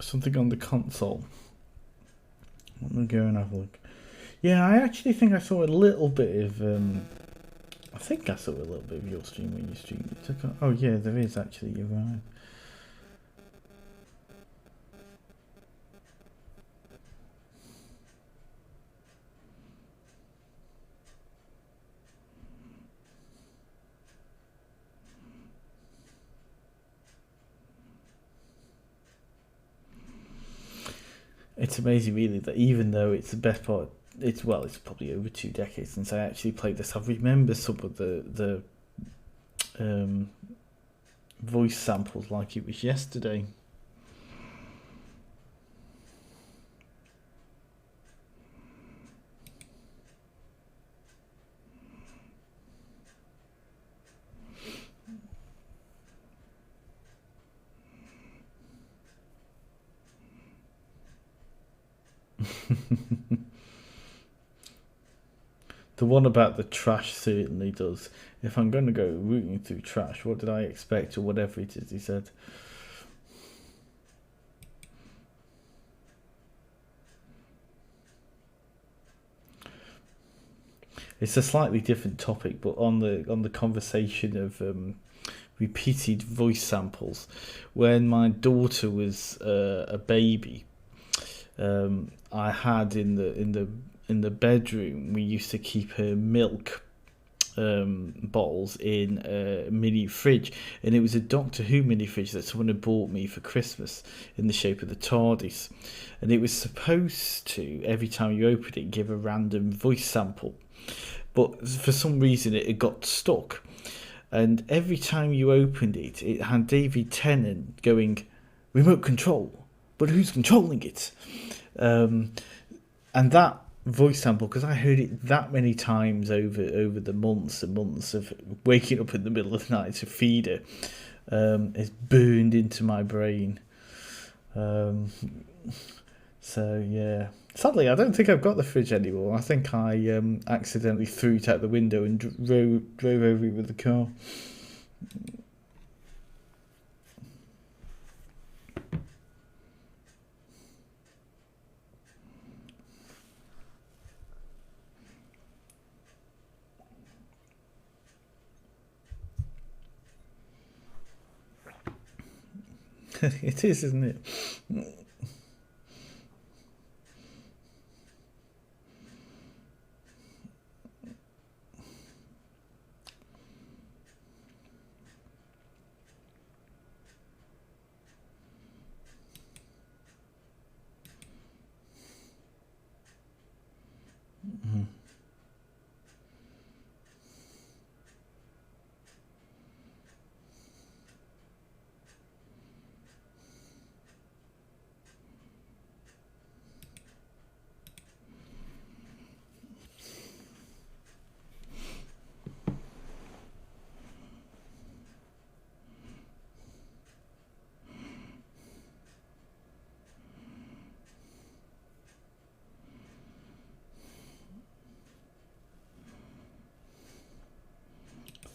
Something on the console. Let me go and have a look. Yeah, I actually think I saw a little bit of... I think I saw a little bit of your stream when you streamed it. Oh yeah, there is actually, you're right. It's amazing, really, that even though it's the best part, it's probably over 2 decades since I actually played this. I remember some of the voice samples like it was yesterday. The one about the trash certainly does. If I'm going to go rooting through trash, what did I expect, or whatever it is he said. It's a slightly different topic, but on the conversation of repeated voice samples, when my daughter was a baby, I had in the bedroom, we used to keep her milk bottles in a mini fridge, and it was a Doctor Who mini fridge that someone had bought me for Christmas in the shape of the TARDIS, and it was supposed to, every time you opened it, give a random voice sample, but for some reason it got stuck, and every time you opened it, it had David Tennant going, "Remote control, but who's controlling it?" And that voice sample, because I heard it that many times over the months and months of waking up in the middle of the night to feed her, is burned into my brain. So yeah, sadly I don't think I've got the fridge anymore. I think I accidentally threw it out the window and drove over it with the car. It is, isn't it?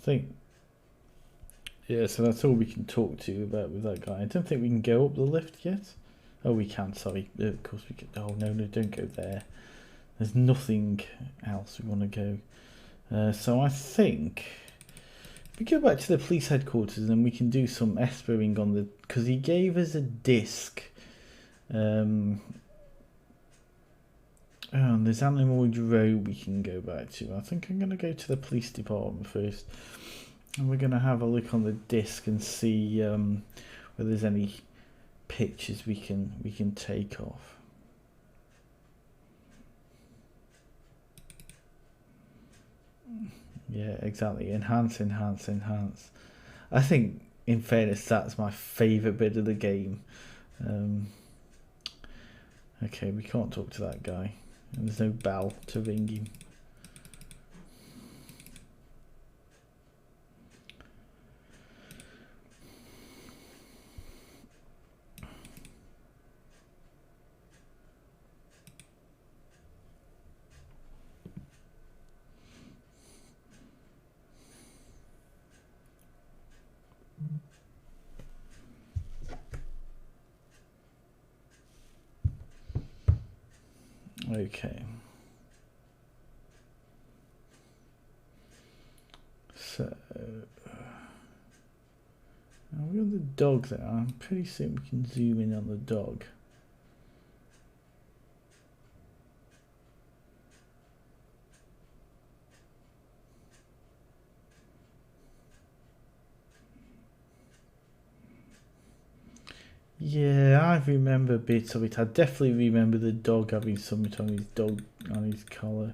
Think, yeah, so that's all we can talk to you about with that guy. I don't think we can go up the lift yet. Oh, we can, sorry. Of course we can. Oh, no, don't go there. There's nothing else we want to go. So I think if we go back to the police headquarters, and then we can do some espering on the, because he gave us a disc. Oh, and there's Animal Row we can go back to. I think I'm going to go to the police department first. And we're going to have a look on the disc and see whether there's any pictures we can take off. Yeah, exactly. Enhance. I think, in fairness, that's my favourite bit of the game. Okay, we can't talk to that guy. And there's no bell to ring him. Okay. So, now we got the dog there. I'm pretty certain we can zoom in on the dog. Yeah, I remember bits of it. I definitely remember the dog having something on his collar.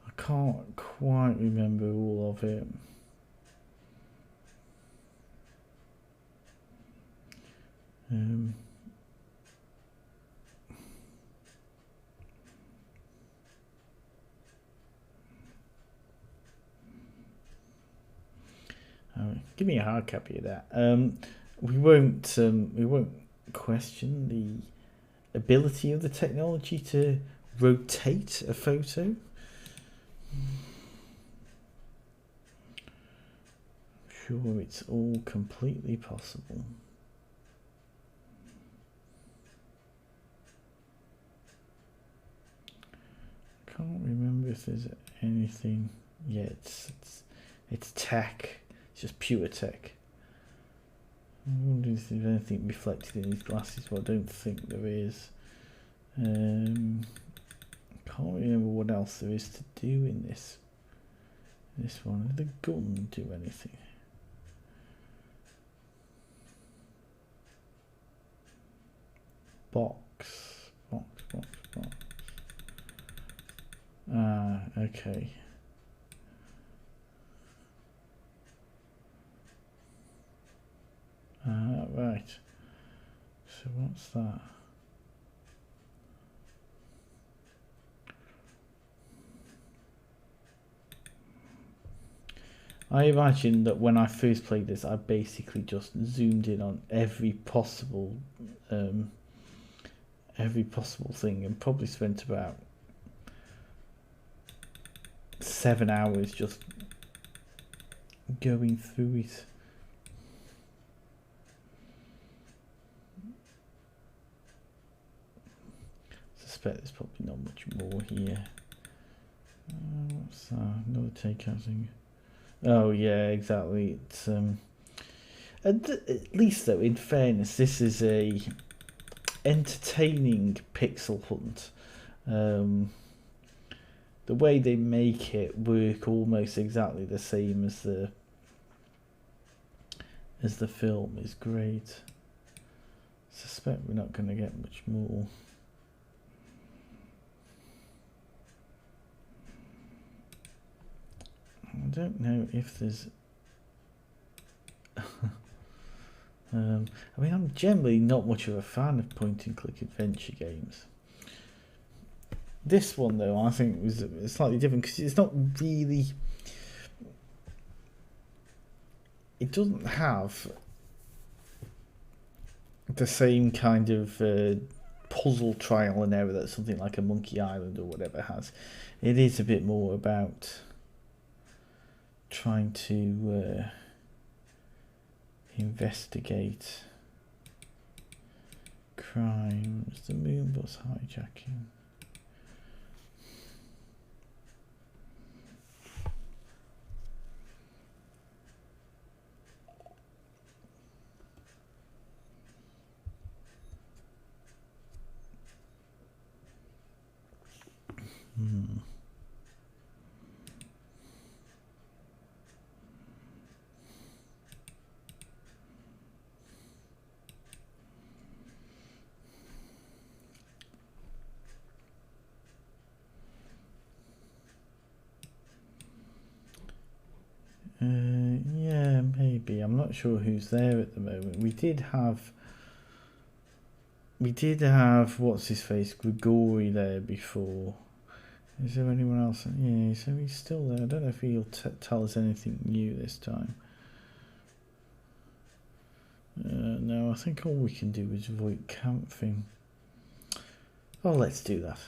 I can't quite remember all of it. Give me a hard copy of that. We won't question the ability of the technology to rotate a photo. Sure, it's all completely possible. Can't remember if there's anything. Yeah, it's tech. It's just pure tech. I wonder if there's anything reflected in these glasses, but I don't think there is. Can't remember what else there is to do in this one. Did the gun do anything? Box. Ah, okay. Right. So what's that? I imagine that when I first played this, I basically just zoomed in on every possible thing, and probably spent about 7 hours just going through it. I suspect there's probably not much more here. What's that? Another takeout thing. Oh yeah, exactly. It's at least though, in fairness, this is a entertaining pixel hunt. The way they make it work almost exactly the same as the film is great. Suspect we're not going to get much more. I don't know if there's I mean, I'm generally not much of a fan of point-and-click adventure games. This one, though, I think was slightly different because it's not really... It doesn't have the same kind of puzzle trial and error that something like a Monkey Island or whatever has. It is a bit more about trying to investigate crimes, the moon bus hijacking. Yeah, maybe. I'm not sure who's there at the moment. We did have what's his face, Grigori there before. Is there anyone else? Yeah, so he's still there. I don't know if he'll tell us anything new this time. No, I think all we can do is Voight-Kampff. Oh, let's do that.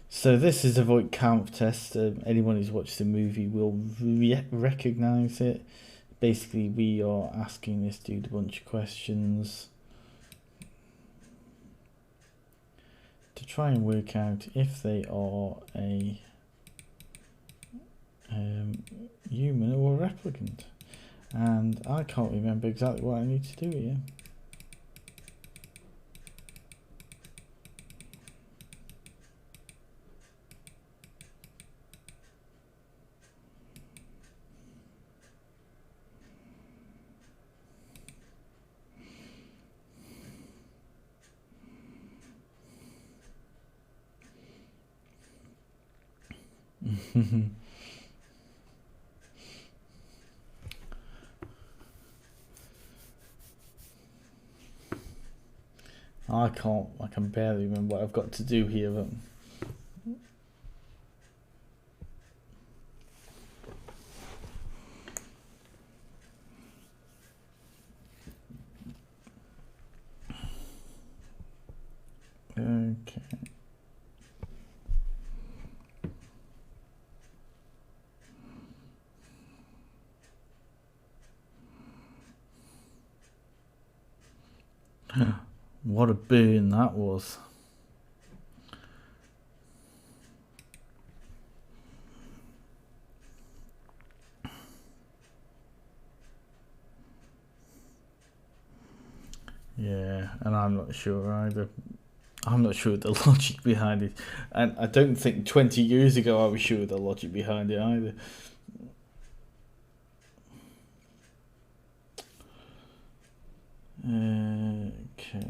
So this is a Voight-Kampff test. Anyone who's watched the movie will recognise it. Basically, we are asking this dude a bunch of questions to try and work out if they are a human or a replicant. And I can't remember exactly what I need to do here. I can barely remember what I've got to do here. But okay. What a burn that was. Yeah, and I'm not sure either. I'm not sure the logic behind it. And I don't think 20 years ago I was sure the logic behind it either. Okay.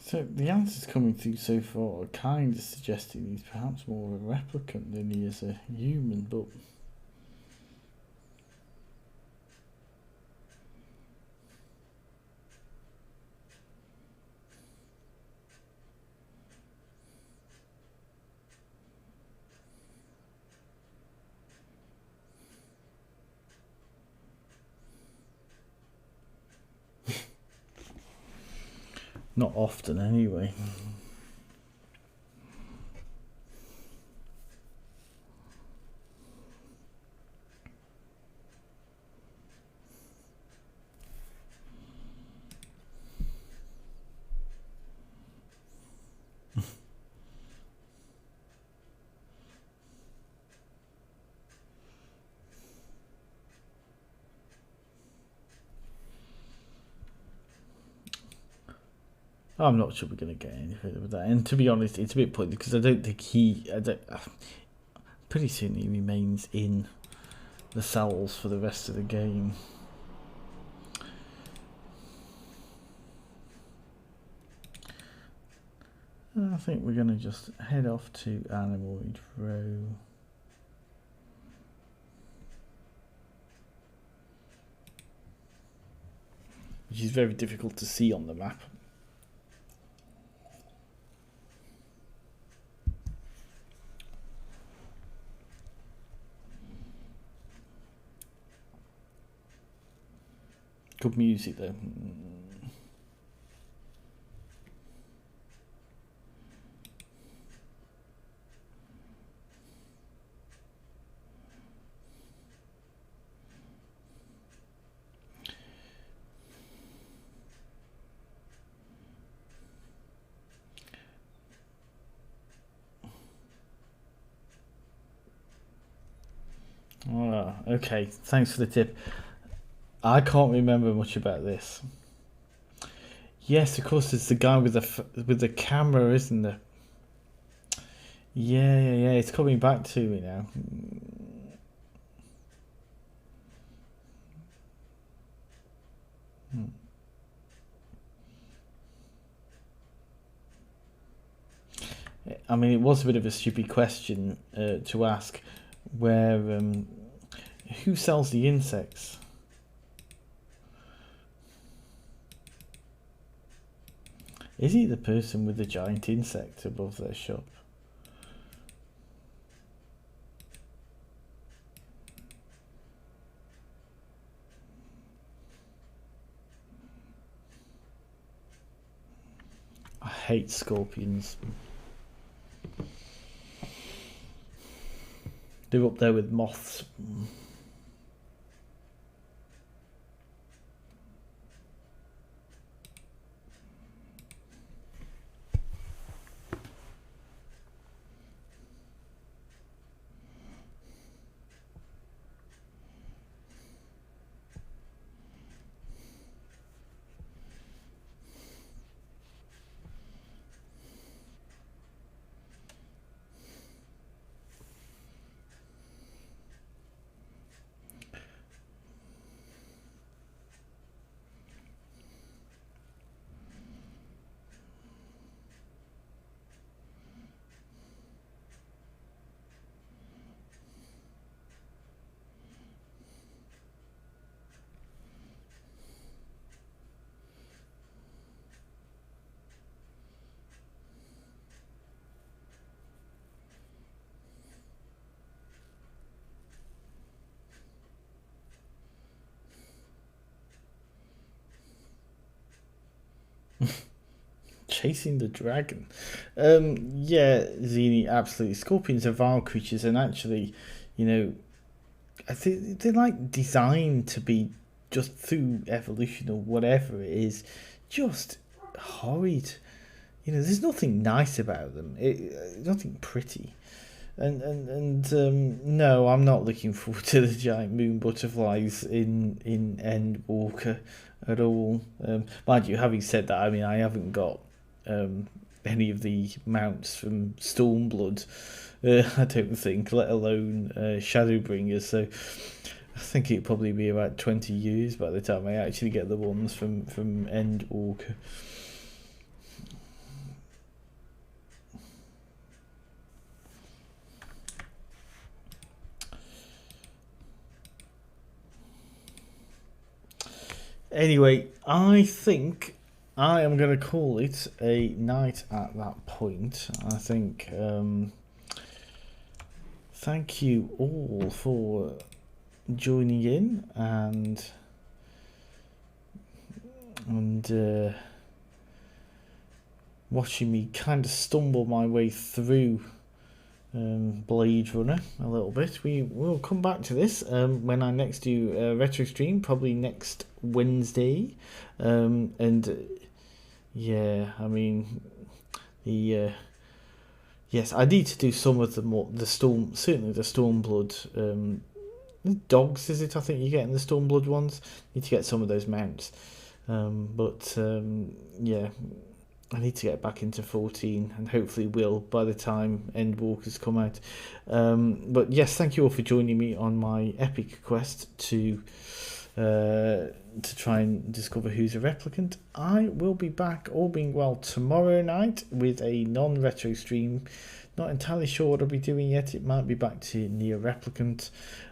So the answers coming through so far are kind of suggesting he's perhaps more of a replicant than he is a human, but not often anyway. I'm not sure we're going to get any further with that. And to be honest, it's a bit pointless because I don't think pretty soon he remains in the cells for the rest of the game. I think we're going to just head off to Animoid Row. Which is very difficult to see on the map. Good music though. Okay, thanks for the tip. I can't remember much about this. Yes, of course, it's the guy with the camera, isn't there? Yeah. It's coming back to me now. I mean, it was a bit of a stupid question to ask. Where who sells the insects? Is he the person with the giant insect above their shop? I hate scorpions. They're up there with moths. Chasing the dragon. Yeah, Zini, absolutely. Scorpions are vile creatures, and actually, you know, I think they're like designed to be, just through evolution or whatever it is, just horrid. You know, there's nothing nice about them. Nothing pretty. And no, I'm not looking forward to the giant moon butterflies in Endwalker at all. Mind you, having said that, I mean, I haven't got any of the mounts from Stormblood, I don't think, let alone Shadowbringers, so I think it'll probably be about 20 years by the time I actually get the ones from Endwalker. Anyway, I think I am going to call it a night at that point. I think thank you all for joining in and watching me kind of stumble my way through Blade Runner a little bit. We will come back to this when I next do a retro stream, probably next Wednesday, and yeah, I mean the yes, I need to do some of the Storm, certainly the Stormblood dogs, is it? I think you get in the Stormblood ones. Need to get some of those mounts, but yeah, I need to get back into 14, and hopefully will by the time Endwalkers come out. But yes, thank you all for joining me on my epic quest to try and discover who's a replicant. I will be back, all being well, tomorrow night with a non-retro stream. Not entirely sure what I'll be doing yet. It might be back to Near Replicant.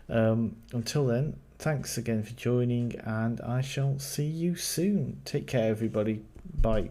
Until then, thanks again for joining, and I shall see you soon. Take care, everybody. Bye.